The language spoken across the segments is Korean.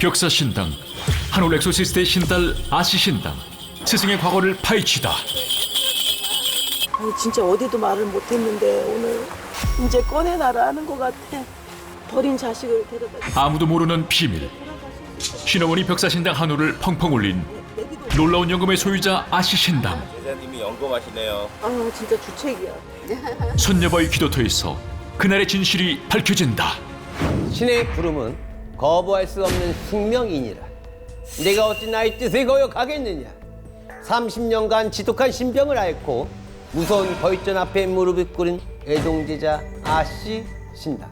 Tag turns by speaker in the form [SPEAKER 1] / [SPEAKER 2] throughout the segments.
[SPEAKER 1] 벽사신당, 한올 엑소시스트의 신딸 아시신당, 스승의 과거를 파헤치다.
[SPEAKER 2] 아니, 진짜 어디도 말을 못했는데 오늘 이제 꺼내놔라 하는 것 같아. 버린 자식을 데려다.
[SPEAKER 1] 아무도 모르는 비밀. 신어머니 벽사신당 한올을 펑펑 울린 놀라운 연금의 소유자 아시신당.
[SPEAKER 3] 제자님이 연금하시네요.
[SPEAKER 2] 아 진짜 주책이야.
[SPEAKER 1] 손녀바의 기도터에서 그날의 진실이 밝혀진다.
[SPEAKER 4] 신의 부름은 거부할 수 없는 숙명이니라. 내가 어찌 나의 뜻에 거역하겠느냐. 30년간 지독한 신병을 앓고 무서운 벌전 앞에 무릎을 꿇은 애동제자 아씨 신당.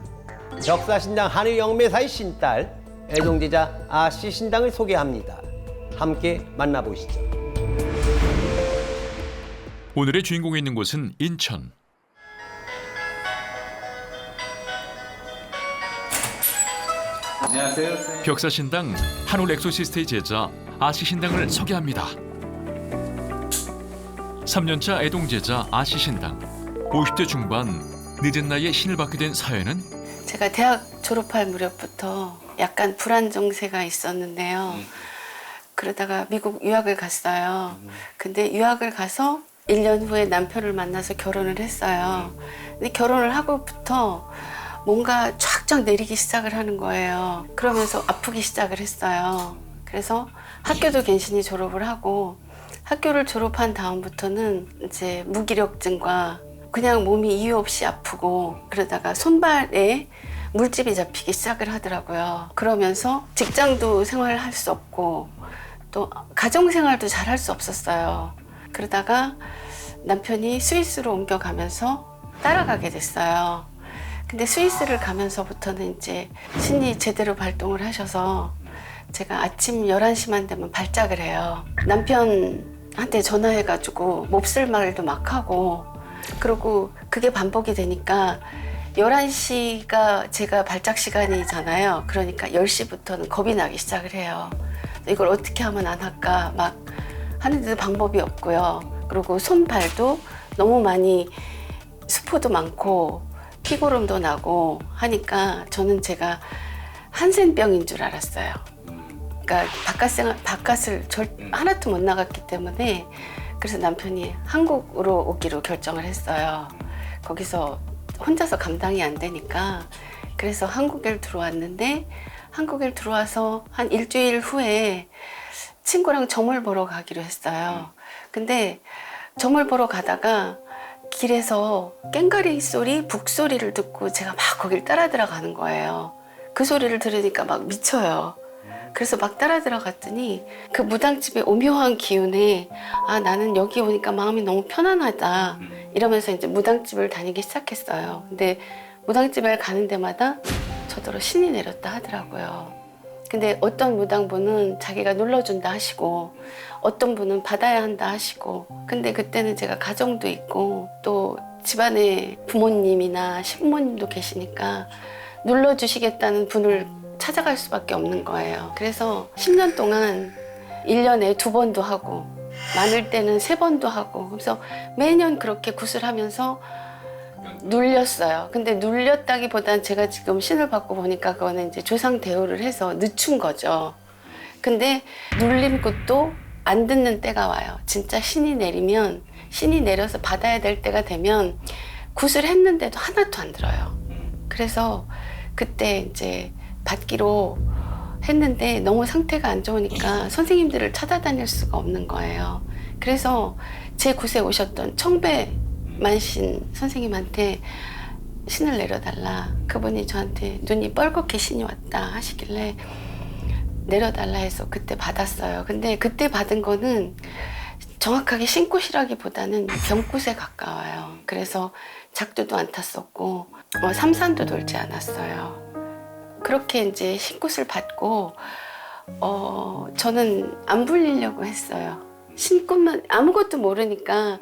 [SPEAKER 4] 벽사신당 한의 영매사의 신딸 애동제자 아씨 신당을 소개합니다. 함께 만나보시죠.
[SPEAKER 1] 오늘의 주인공이 있는 곳은 인천.
[SPEAKER 3] 안녕하세요, 선생님.
[SPEAKER 1] 벽사신당 한올 엑소시스트의 제자 아시신당을 소개합니다. 3년차 애동제자 아시신당. 50대 중반, 늦은 나이에 신을 받게 된 사연은
[SPEAKER 5] 제가 대학 졸업할 무렵부터 약간 불안 정세가 있었는데요. 그러다가 미국 유학을 갔어요. 근데 유학을 가서 1년 후에 남편을 만나서 결혼을 했어요. 근데 결혼을 하고부터 뭔가 쫙쫙 내리기 시작을 하는 거예요. 그러면서 아프기 시작을 했어요. 그래서 학교도 괜시니 졸업을 하고 학교를 졸업한 다음부터는 이제 무기력증과 그냥 몸이 이유 없이 아프고 그러다가 손발에 물집이 잡히기 시작을 하더라고요. 그러면서 직장도 생활할 수 없고 또 가정생활도 잘 할 수 없었어요. 그러다가 남편이 스위스로 옮겨가면서 따라가게 됐어요. 근데 스위스를 가면서부터는 이제 신이 제대로 발동을 하셔서 제가 아침 11시만 되면 발작을 해요. 남편한테 전화해가지고 몹쓸 말도 막 하고 그리고 그게 반복이 되니까 11시가 제가 발작 시간이잖아요. 그러니까 10시부터는 겁이 나기 시작을 해요. 이걸 어떻게 하면 안 할까 막 하는데도 방법이 없고요. 그리고 손발도 너무 많이 수포도 많고 피고름도 나고 하니까 저는 제가 한센병인 줄 알았어요. 그러니까 바깥을 하나도 못 나갔기 때문에 그래서 남편이 한국으로 오기로 결정을 했어요. 거기서 혼자서 감당이 안 되니까 그래서 한국에 들어왔는데 한국에 들어와서 한 일주일 후에 친구랑 점을 보러 가기로 했어요. 근데 점을 보러 가다가 길에서 꽹가리 소리, 북소리를 듣고 제가 막 거길 따라 들어가는 거예요. 그 소리를 들으니까 막 미쳐요. 그래서 막 따라 들어갔더니 그 무당집의 오묘한 기운에 아 나는 여기 오니까 마음이 너무 편안하다 이러면서 이제 무당집을 다니기 시작했어요. 근데 무당집에 가는 데마다 저더러 신이 내렸다 하더라고요. 근데 어떤 무당분은 자기가 눌러준다 하시고 어떤 분은 받아야 한다 하시고 근데 그때는 제가 가정도 있고 또 집안에 부모님이나 신부님도 계시니까 눌러주시겠다는 분을 찾아갈 수밖에 없는 거예요. 그래서 10년 동안 1년에 2번도 하고 많을 때는 3번도 하고 그래서 매년 그렇게 구슬하면서 눌렸어요. 근데 눌렸다기보단 제가 지금 신을 받고 보니까 그거는 이제 조상 대우를 해서 늦춘 거죠. 근데 눌린 것도 안 듣는 때가 와요. 진짜 신이 내리면 신이 내려서 받아야 될 때가 되면 구슬했는데도 하나도 안 들어요. 그래서 그때 이제 받기로 했는데 너무 상태가 안 좋으니까 선생님들을 찾아다닐 수가 없는 거예요. 그래서 제 곳에 오셨던 청배만신 선생님한테 신을 내려달라. 그분이 저한테 눈이 뻘겋게 신이 왔다 하시길래 내려달라 해서 그때 받았어요. 근데 그때 받은 거는 정확하게 신굿이라기보다는 병굿에 가까워요. 그래서 작두도 안 탔었고 삼산도 돌지 않았어요. 그렇게 이제 신굿을 받고 저는 안 불리려고 했어요. 신굿만 아무것도 모르니까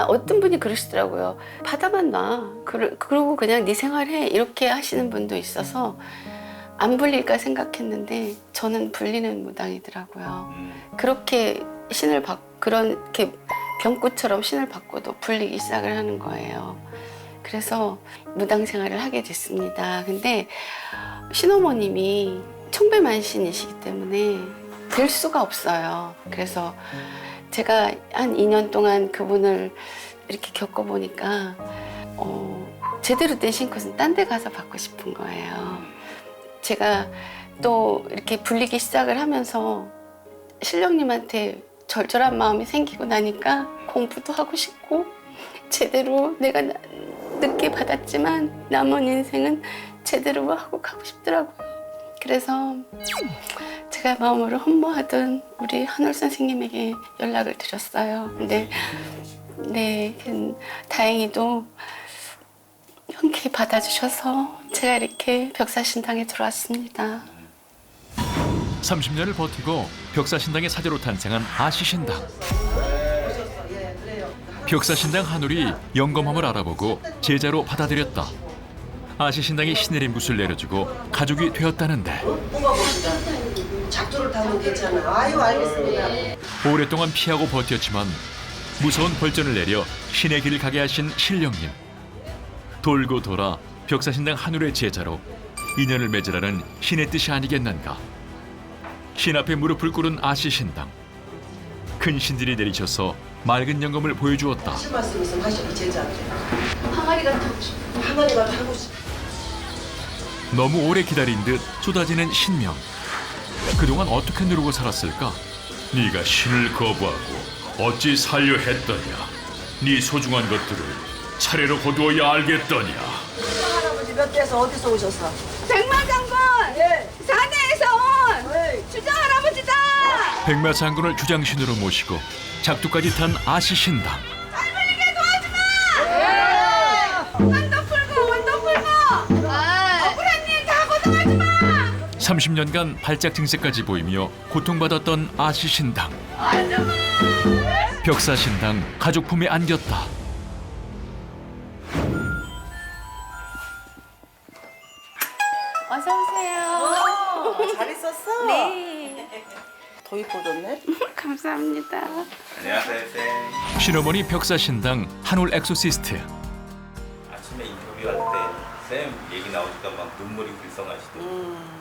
[SPEAKER 5] 어떤 분이 그러시더라고요. 받아만 놔. 그러고 그냥 네 생활해. 이렇게 하시는 분도 있어서 안 불릴까 생각했는데 저는 불리는 무당이더라고요. 그렇게 신을 그렇게 병꽃처럼 신을 받고도 불리기 시작을 하는 거예요. 그래서 무당 생활을 하게 됐습니다. 근데 신어머님이 청배만신이시기 때문에 될 수가 없어요. 그래서 제가 한 2년 동안 그분을 이렇게 겪어보니까 제대로 된 싱크는 딴 데 가서 받고 싶은 거예요. 제가 또 이렇게 불리기 시작을 하면서 신령님한테 절절한 마음이 생기고 나니까 공부도 하고 싶고 제대로 내가 늦게 받았지만 남은 인생은 제대로 하고 가고 싶더라고요. 그래서 제가 마음으로 헌모하던 우리 한올 선생님에게 연락을 드렸어요. 근데 다행히도 흔쾌히 받아주셔서 제가 이렇게 벽사신당에 들어왔습니다.
[SPEAKER 1] 30년을 버티고 벽사신당의 사제로 탄생한 아시신당. 벽사신당 한올이 영검함을 알아보고 제자로 받아들였다. 아시신당이 신내린 붓을 내려주고 가족이 되었다는데
[SPEAKER 2] 작조를 타면 괜찮아. 아유, 알겠습니다.
[SPEAKER 1] 오랫동안 피하고 버텼지만 무서운 벌전을 내려 신의 길을 가게 하신 신령님. 돌고 돌아 벽사신당 한올의 제자로 인연을 맺으라는 신의 뜻이 아니겠는가. 신 앞에 무릎을 꿇은 아시신당. 큰 신들이 내리셔서 맑은 영검을 보여주었다.
[SPEAKER 2] 하실 말씀 있으면 하시고 제자한테.
[SPEAKER 5] 항아리가 타고 싶어요.
[SPEAKER 2] 항아리가 하고 싶어.
[SPEAKER 1] 너무 오래 기다린 듯 쏟아지는 신명. 그동안 어떻게 누르고 살았을까? 네가 신을 거부하고 어찌 살려 했더냐. 네 소중한 것들을 차례로 거두어야 알겠더냐.
[SPEAKER 2] 할아버지 몇 대에서 어디서 오셨어?
[SPEAKER 5] 백마장군!
[SPEAKER 2] 예.
[SPEAKER 5] 사내에서 온
[SPEAKER 2] 네.
[SPEAKER 5] 주장 할아버지다!
[SPEAKER 1] 백마 장군을 주장신으로 모시고 작두까지 탄 아시신당.
[SPEAKER 5] 원도 풀고 원도 풀고 억울한 일 다 고동하지 마!
[SPEAKER 1] 30년간 발작 증세까지 보이며 고통받았던 아시신당. 벽사신당 가족 품에 안겼다.
[SPEAKER 5] 어서 오세요.
[SPEAKER 2] 잘 있었어?
[SPEAKER 5] 네.
[SPEAKER 2] 더 이뻐졌네.
[SPEAKER 5] 감사합니다.
[SPEAKER 3] 안녕하세요, 쌤.
[SPEAKER 1] 신어머니 벽사신당 한올 엑소시스트.
[SPEAKER 3] 아침에 인터뷰할 때 쌤 얘기 나오니까 막 눈물이 글썽하시더라고요.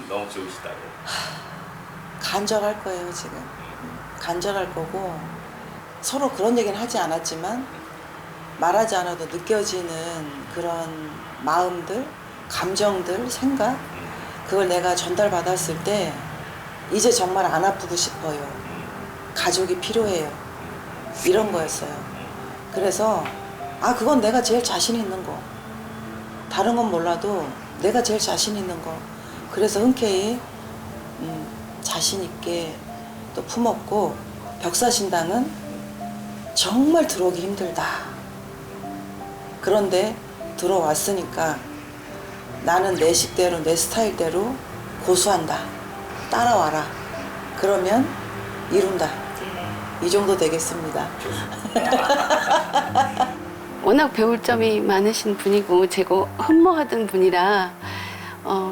[SPEAKER 3] 너무 좋으시다고.
[SPEAKER 6] 간절할 거예요, 지금. 간절할 거고, 서로 그런 얘기는 하지 않았지만, 말하지 않아도 느껴지는 그런 마음들, 감정들, 생각, 그걸 내가 전달받았을 때, 이제 정말 안 아프고 싶어요. 가족이 필요해요. 이런 거였어요. 그래서, 그건 내가 제일 자신 있는 거. 다른 건 몰라도 내가 제일 자신 있는 거. 그래서 흔쾌히 자신 있게 또 품었고, 벽사신당은 정말 들어오기 힘들다. 그런데 들어왔으니까 나는 내 식대로 내 스타일대로 고수한다. 따라와라. 그러면 이룬다. 이 정도 되겠습니다.
[SPEAKER 5] 워낙 배울 점이 많으신 분이고 제가 흠모하던 분이라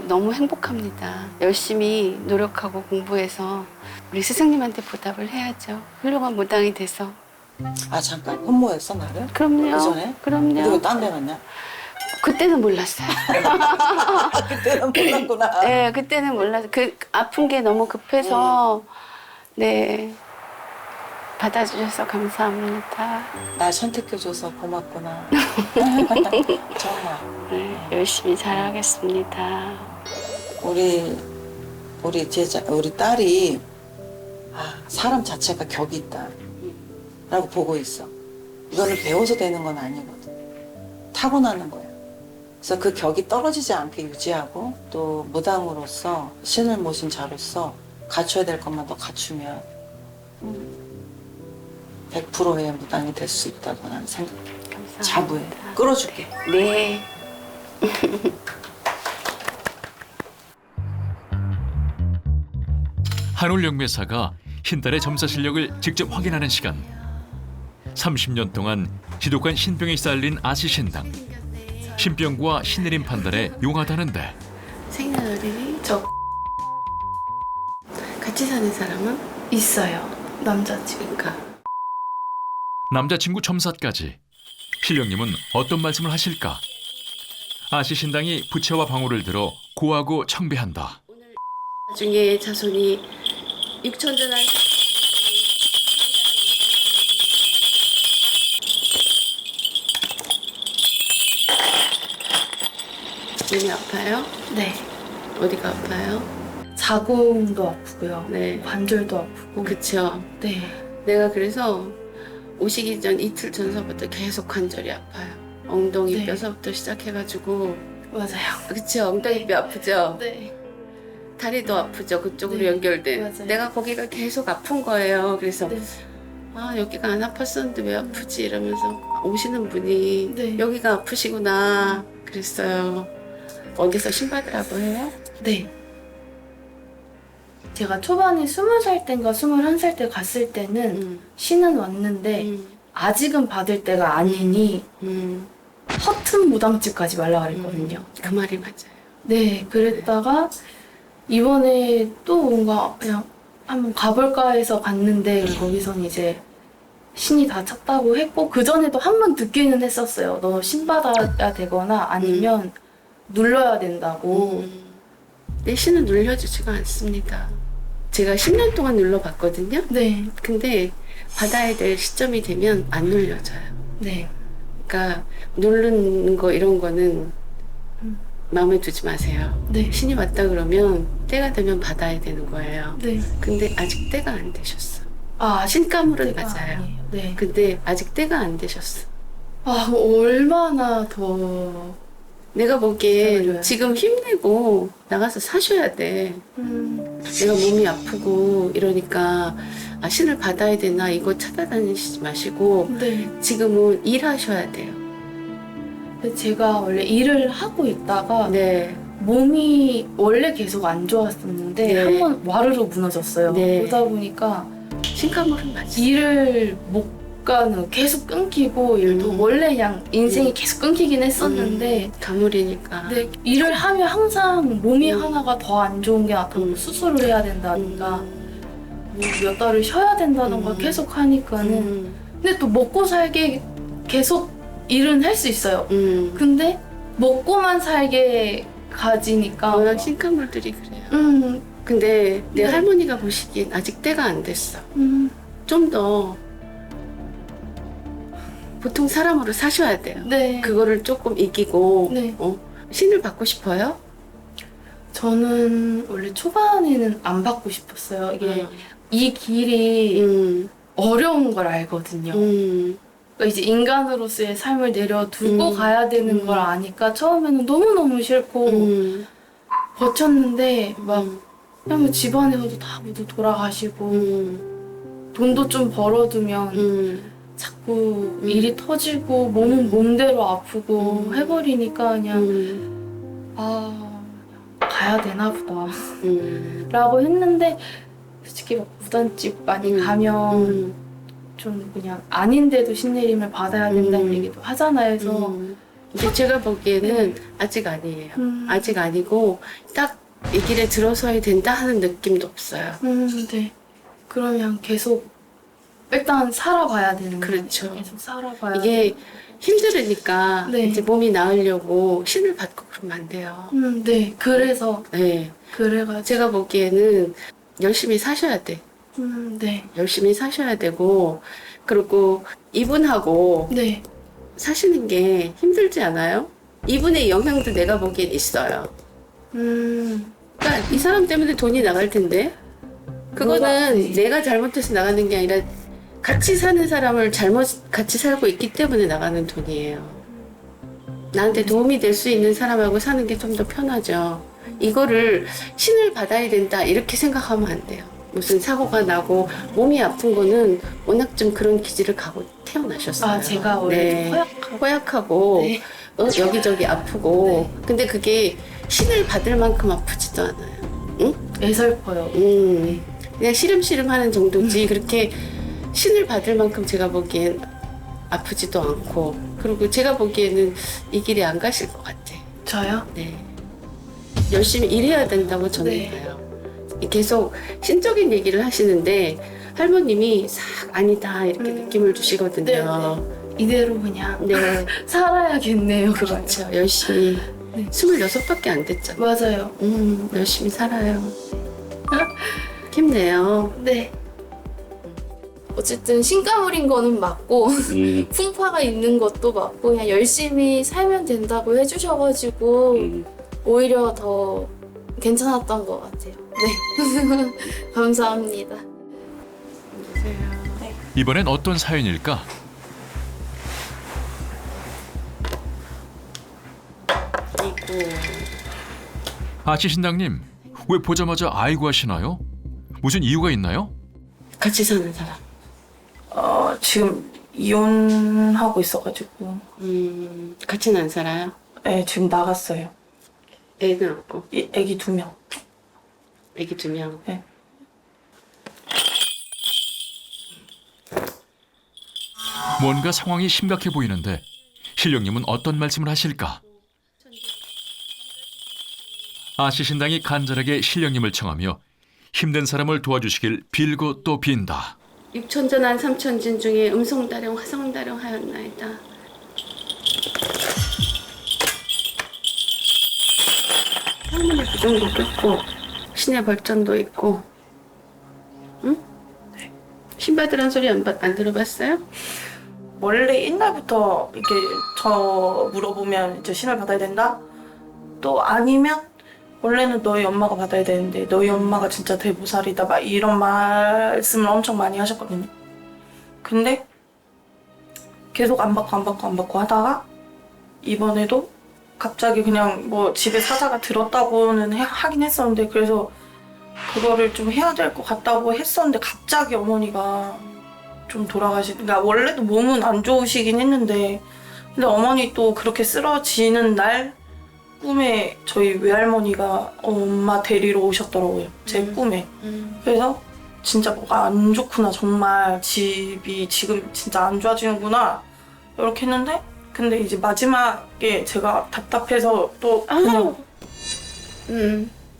[SPEAKER 5] 너무 행복합니다. 열심히 노력하고 공부해서 우리 스승님한테 보답을 해야죠. 훌륭한 무당이 돼서.
[SPEAKER 6] 잠깐 흠모했어 나를?
[SPEAKER 5] 그럼요.
[SPEAKER 6] 그전에?
[SPEAKER 5] 그럼요.
[SPEAKER 6] 근데 왜 딴 데 갔냐?
[SPEAKER 5] 그때는 몰랐어요.
[SPEAKER 6] 그때는 몰랐구나.
[SPEAKER 5] 네, 그때는 몰랐어요. 그 아픈 게 너무 급해서 네 받아주셔서 감사합니다.
[SPEAKER 6] 날 선택해줘서 고맙구나. 정말.
[SPEAKER 5] 네, 열심히 잘하겠습니다.
[SPEAKER 6] 우리 딸이 사람 자체가 격이 있다 라고 보고 있어. 이거는 배워서 되는 건 아니거든. 타고나는 거야. 그래서 그 격이 떨어지지 않게 유지하고 또 무당으로서 신을 모신 자로서 갖춰야 될 것만 더 갖추면 100%의 무당이 될 수 있다고 나는 생각해.
[SPEAKER 5] 감사합니다.
[SPEAKER 6] 자부해. 끌어줄게.
[SPEAKER 5] 네.
[SPEAKER 1] 한올 영매사가 흰딸의 점사 실력을 직접 확인하는 시간. 30년 동안 지독한 신병에 쌓일린 아시신당. 신병과 신내림 판단에 용하다는데
[SPEAKER 5] 생년월일이 저 같이 사는 사람은 있어요. 남자친구가.
[SPEAKER 1] 남자친구 점사까지. 신령님은 어떤 말씀을 하실까? 아시신당이 부채와 방울을 들어 고하고 청배한다.
[SPEAKER 5] 나중에 자손이 육천전환 몸이 아파요?
[SPEAKER 7] 네.
[SPEAKER 5] 어디가 아파요?
[SPEAKER 7] 자궁도 아프고요.
[SPEAKER 5] 네.
[SPEAKER 7] 관절도 아프고.
[SPEAKER 5] 그쵸.
[SPEAKER 7] 네.
[SPEAKER 5] 내가 그래서 오시기 전 이틀 전서부터 계속 관절이 아파요. 엉덩이
[SPEAKER 7] 네.
[SPEAKER 5] 뼈서부터 시작해가지고.
[SPEAKER 7] 맞아요.
[SPEAKER 5] 그쵸. 엉덩이 뼈 아프죠?
[SPEAKER 7] 네.
[SPEAKER 5] 다리도 아프죠. 그쪽으로
[SPEAKER 7] 네.
[SPEAKER 5] 연결된.
[SPEAKER 7] 맞아요.
[SPEAKER 5] 내가 거기가 계속 아픈 거예요. 그래서
[SPEAKER 7] 네.
[SPEAKER 5] 아 여기가 안 아팠었는데 왜 아프지 이러면서 오시는 분이
[SPEAKER 7] 네.
[SPEAKER 5] 여기가 아프시구나 그랬어요. 어디서 신받으라고 해요?
[SPEAKER 7] 네. 제가 초반에 20살 땐가 21살 때 갔을 때는 신은 왔는데 아직은 받을 때가 아니니 허튼 무당집까지 말라 그랬거든요.
[SPEAKER 5] 그 말이 맞아요.
[SPEAKER 7] 네, 그랬다가 이번에 또 뭔가 그냥 한번 가볼까 해서 갔는데 거기선 이제 신이 다 찼다고 했고 그 전에도 한 번 듣기는 했었어요. 너 신 받아야 되거나 아니면 눌러야 된다고.
[SPEAKER 5] 내 신은 눌려주지가 않습니다. 제가 10년 동안 눌러봤거든요.
[SPEAKER 7] 네,
[SPEAKER 5] 근데 받아야 될 시점이 되면 안 눌려져요.
[SPEAKER 7] 네,
[SPEAKER 5] 그러니까 누르는 거 이런 거는 마음에 두지 마세요.
[SPEAKER 7] 네,
[SPEAKER 5] 신이 왔다 그러면 때가 되면 받아야 되는 거예요.
[SPEAKER 7] 네.
[SPEAKER 5] 근데 아직 때가 안 되셨어.
[SPEAKER 7] 아,
[SPEAKER 5] 신가물은
[SPEAKER 7] 때가
[SPEAKER 5] 맞아요.
[SPEAKER 7] 아니에요. 네.
[SPEAKER 5] 근데 아직 때가 안 되셨어.
[SPEAKER 7] 아, 얼마나 더.
[SPEAKER 5] 내가 보기엔
[SPEAKER 7] 기다려요.
[SPEAKER 5] 지금 힘내고 나가서 사셔야 돼. 내가 몸이 아프고 이러니까 아, 신을 받아야 되나 이거 찾아다니시지 마시고
[SPEAKER 7] 네.
[SPEAKER 5] 지금은 일하셔야 돼요.
[SPEAKER 7] 근데 제가 원래 일을 하고 있다가
[SPEAKER 5] 네.
[SPEAKER 7] 몸이 원래 계속 안 좋았었는데
[SPEAKER 5] 네.
[SPEAKER 7] 한 번 와르르 무너졌어요.
[SPEAKER 5] 네.
[SPEAKER 7] 그러다 보니까
[SPEAKER 5] 신가물은 맞아요.
[SPEAKER 7] 일을 못 가는 계속 끊기고 일도 원래 그냥 인생이 계속 끊기긴 했었는데
[SPEAKER 5] 가물이니까.
[SPEAKER 7] 네, 일을 하면 항상 몸이 하나가 더 안 좋은 게 나타나고 수술을 해야 된다든가 뭐 몇 달을 쉬어야 된다든가 계속 하니까는 근데 또 먹고 살게 계속 일은 할 수 있어요. 근데 먹고만 살게 가지니까
[SPEAKER 5] 워낙 신가물들이 그래요. 근데 내
[SPEAKER 7] 네.
[SPEAKER 5] 할머니가 보시기엔 아직 때가 안 됐어. 좀 더 보통 사람으로 사셔야 돼요.
[SPEAKER 7] 네.
[SPEAKER 5] 그거를 조금 이기고
[SPEAKER 7] 네.
[SPEAKER 5] 신을 받고 싶어요?
[SPEAKER 7] 저는 원래 초반에는 안 받고 싶었어요. 이게 이 길이 어려운 걸 알거든요. 그러니까 이제 인간으로서의 삶을 내려두고 가야 되는 걸 아니까 처음에는 너무너무 싫고 버텼는데 막 그냥 뭐 집안에서도 다 모두 돌아가시고 돈도 좀 벌어두면 자꾸 일이 터지고 몸은 몸대로 아프고 해버리니까 그냥 아 가야 되나 보다 라고 했는데 솔직히 막 무단집 많이 가면 좀 그냥 아닌데도 신내림을 받아야 된다는 얘기도 하잖아요. 그래서
[SPEAKER 5] 근데 제가 보기에는 아직 아니에요. 아직 아니고 딱 이 길에 들어서야 된다 하는 느낌도 없어요.
[SPEAKER 7] 네. 그러면 계속 일단 살아봐야 되는
[SPEAKER 5] 그렇죠.
[SPEAKER 7] 거예요. 계속 살아봐야
[SPEAKER 5] 이게 힘들으니까
[SPEAKER 7] 네.
[SPEAKER 5] 이제 몸이 나으려고 신을 받고 그러면 안 돼요.
[SPEAKER 7] 네. 그래서
[SPEAKER 5] 네.
[SPEAKER 7] 그래가지고
[SPEAKER 5] 제가 보기에는 열심히 사셔야 돼.
[SPEAKER 7] 네.
[SPEAKER 5] 열심히 사셔야 되고 그리고 이분하고
[SPEAKER 7] 네.
[SPEAKER 5] 사시는 게 힘들지 않아요? 이분의 영향도 내가 보기엔 있어요. 그러니까 이 사람 때문에 돈이 나갈 텐데 그거는 내가 잘못해서 나가는 게 아니라 같이 사는 사람을 같이 살고 있기 때문에 나가는 돈이에요. 나한테 도움이 될 수 있는 사람하고 사는 게 좀 더 편하죠. 이거를 신을 받아야 된다 이렇게 생각하면 안 돼요. 무슨 사고가 나고 몸이 아픈 거는 워낙 좀 그런 기질을 갖고 태어나셨어요.
[SPEAKER 7] 아, 제가 원래 좀
[SPEAKER 5] 허약하고
[SPEAKER 7] 네.
[SPEAKER 5] 여기저기 아프고 근데 그게 신을 받을 만큼 아프지도 않아요. 응?
[SPEAKER 7] 애설퍼요.
[SPEAKER 5] 그냥 시름시름 하는 정도지 그렇게 신을 받을 만큼 제가 보기엔 아프지도 않고 그리고 제가 보기에는 이 길에 안 가실 것 같아.
[SPEAKER 7] 저요?
[SPEAKER 5] 네. 열심히 일해야 된다고 저는
[SPEAKER 7] 네.
[SPEAKER 5] 봐요. 계속 신적인 얘기를 하시는데 할머님이 싹 아니다 이렇게 느낌을 주시거든요.
[SPEAKER 7] 이대로 그냥
[SPEAKER 5] 네.
[SPEAKER 7] 살아야겠네요.
[SPEAKER 5] 그렇죠. 열심히
[SPEAKER 7] 네.
[SPEAKER 5] 26밖에 안 됐잖아.
[SPEAKER 7] 맞아요.
[SPEAKER 5] 열심히 살아요. 힘내요.
[SPEAKER 7] 네. 어쨌든 신가물인 거는 맞고 풍파가 있는 것도 맞고 그냥 열심히 살면 된다고 해주셔가지고 오히려 더 괜찮았던 것 같아요. 네. 감사합니다.
[SPEAKER 1] 이번엔 어떤 사연일까? 아치 신당님, 왜 보자마자 아이고 하시나요? 무슨 이유가 있나요?
[SPEAKER 5] 같이 사는 사람.
[SPEAKER 8] 지금 이혼하고 있어가지고
[SPEAKER 5] 같이는 안 살아요?
[SPEAKER 8] 네, 지금 나갔어요.
[SPEAKER 5] 애는 없고.
[SPEAKER 8] 애기 2명.
[SPEAKER 5] 애기 2명.
[SPEAKER 8] 네.
[SPEAKER 1] 뭔가 상황이 심각해 보이는데 신령님은 어떤 말씀을 하실까? 아시 신당이 간절하게 신령님을 청하며 힘든 사람을 도와주시길 빌고 또 빈다.
[SPEAKER 5] 육천전한 삼천진 중에 음성다령 화성다령 하였나이다. 할머니 부정도 있고 신의 벌전도 있고. 응? 신받으란 소리 안 들어봤어요?
[SPEAKER 8] 원래 옛날부터 이렇게 저 물어보면 이제 신을 받아야 된다? 또 아니면 원래는 너희 엄마가 받아야 되는데 너희 엄마가 진짜 대보살이다 막 이런 말씀을 엄청 많이 하셨거든요. 근데 계속 안 받고 하다가 이번에도 갑자기 그냥 뭐 집에 사자가 들었다고는 하긴 했었는데 그래서 그거를 좀 해야 될 것 같다고 했었는데 갑자기 어머니가 좀 그러니까 원래도 몸은 안 좋으시긴 했는데 근데 어머니 또 그렇게 쓰러지는 날 꿈에 저희 외할머니가 엄마 데리러 오셨더라고요. 제 꿈에. 그래서 진짜 뭐가 안 좋구나. 정말 집이 지금 진짜 안 좋아지는구나. 이렇게 했는데 근데 이제 마지막에 제가 답답해서 또 그냥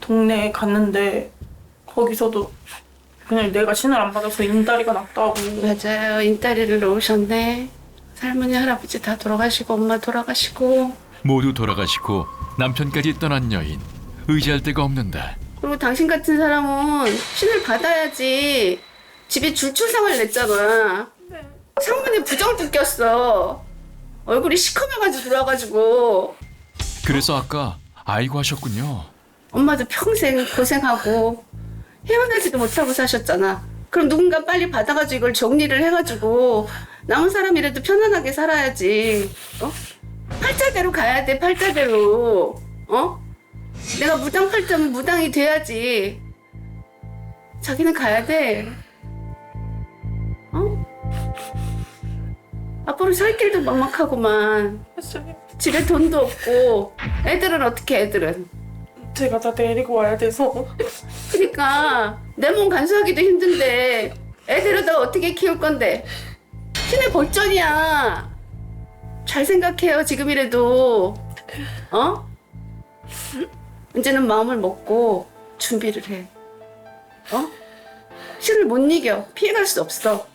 [SPEAKER 8] 동네에 갔는데 거기서도 그냥 내가 신을 안 받아서 인다리가 났다고.
[SPEAKER 5] 맞아요. 인따리를 놓으셨네. 할머니 할아버지 다 돌아가시고 엄마 돌아가시고.
[SPEAKER 1] 모두 돌아가시고 남편까지 떠난 여인. 의지할 데가 없는데
[SPEAKER 5] 그리고 당신 같은 사람은 신을 받아야지. 집에 줄줄상을 냈잖아. 상문에 부정도 꼈어. 얼굴이 시커매가지고 돌아가지고.
[SPEAKER 1] 그래서 아까 아이고 하셨군요.
[SPEAKER 5] 엄마도 평생 고생하고 헤어나지도 못하고 사셨잖아. 그럼 누군가 빨리 받아가지고 이걸 정리를 해가지고 남은 사람이라도 편안하게 살아야지. 어? 팔자대로 가야 돼. 팔자대로. 어? 내가 무당팔자면 무당이 돼야지. 자기는 가야 돼. 어? 앞으로 살 길도 막막하구만. 집에 돈도 없고. 애들은 어떻게 애들은?
[SPEAKER 8] 제가 다 데리고 와야 돼서.
[SPEAKER 5] 그러니까 내 몸 간수하기도 힘든데 애들을 너 어떻게 키울 건데? 신의 벌전이야. 잘 생각해요. 지금이라도. 어? 이제는 마음을 먹고 준비를 해. 어? 신을 못 이겨. 피해갈 수 없어.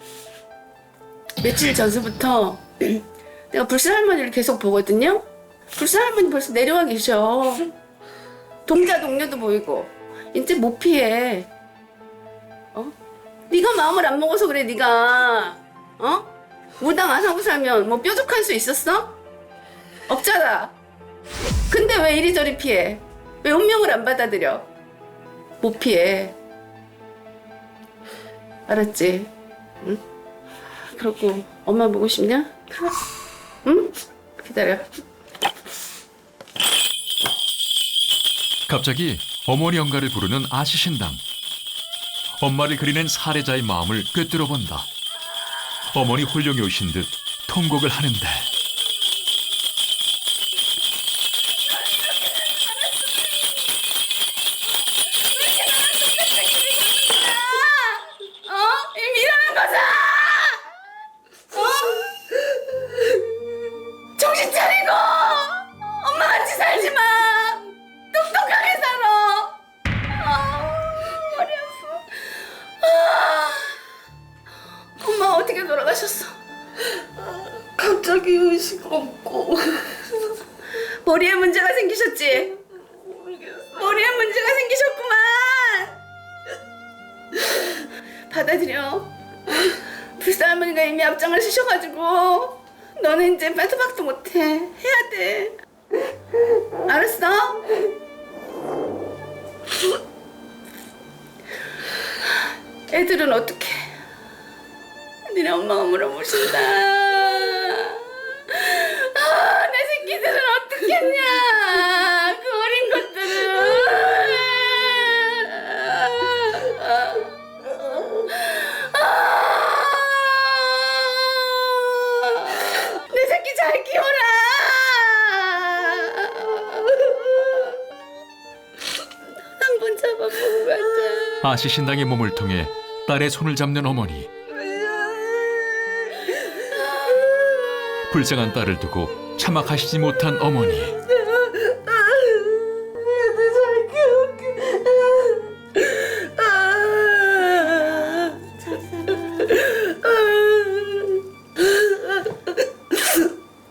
[SPEAKER 5] 며칠 전서부터 내가 불신 할머니를 계속 보거든요. 불신 할머니 벌써 내려와 계셔. 동자 동료도 보이고. 이제 못 피해. 어? 네가 마음을 안 먹어서 그래. 네가 어? 무당 안 하고 살면 뭐 뾰족할 수 있었어? 없잖아. 근데 왜 이리저리 피해? 왜 운명을 안 받아들여? 못 피해. 알았지? 응? 그러고 엄마 보고 싶냐? 응? 기다려.
[SPEAKER 1] 갑자기 어머니 영가를 부르는 아시신당. 엄마를 그리는 사례자의 마음을 꿰뚫어 본다. 어머니 홀령이 오신 듯 통곡을 하는데
[SPEAKER 5] 이 미련한 거사! 정신 차리고 엄마 같이 살지 마. 똑똑하게 살아. 머리 아파. 엄마 어떻게 돌아가셨어?
[SPEAKER 8] 갑자기 의식 없고
[SPEAKER 5] 머리에 문제가 생기셨지? 머리에 문제가 생기셨구만. 받아들여. 불사 할머니가 이미 앞장을 서셔가지고 너는 이제 빼도 박도 못해. 해야 돼. 알았어? 애들은 어떻게? 니네 엄마가 물어보신다. 내 새끼들은 어떻게 했냐? 그 어린 것들은. 내 새끼 잘 키워라. 한번 잡아보고 가자.
[SPEAKER 1] 아시 신당의 몸을 통해 딸의 손을 잡는 어머니. 불쌍한 딸을 두고 참아가시지 못한 어머니.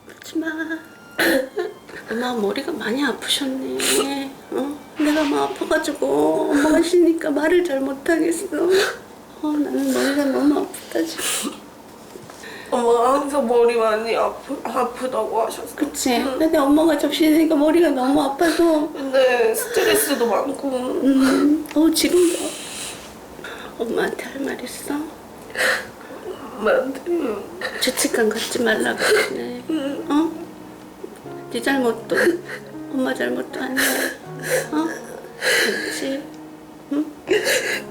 [SPEAKER 5] 울지마. 엄마 머리가 많이 아프셨네. 내가 막 아파가지고 엄마가 쉬니까 말을 잘 못하겠어. 나는 머리가 너무 아프다 지금.
[SPEAKER 8] 엄마가 항상 머리 많이 아프다고 하셨어.
[SPEAKER 5] 그치? 근데 엄마가 접시니까 머리가 너무 아파서.
[SPEAKER 8] 근데 스트레스도 많고.
[SPEAKER 5] 지금도 엄마한테 할 말 있어?
[SPEAKER 8] 엄마한테
[SPEAKER 5] 죄책감 갖지 말라고 그러네. 네 잘못도 엄마 잘못도 아니야. 그렇지?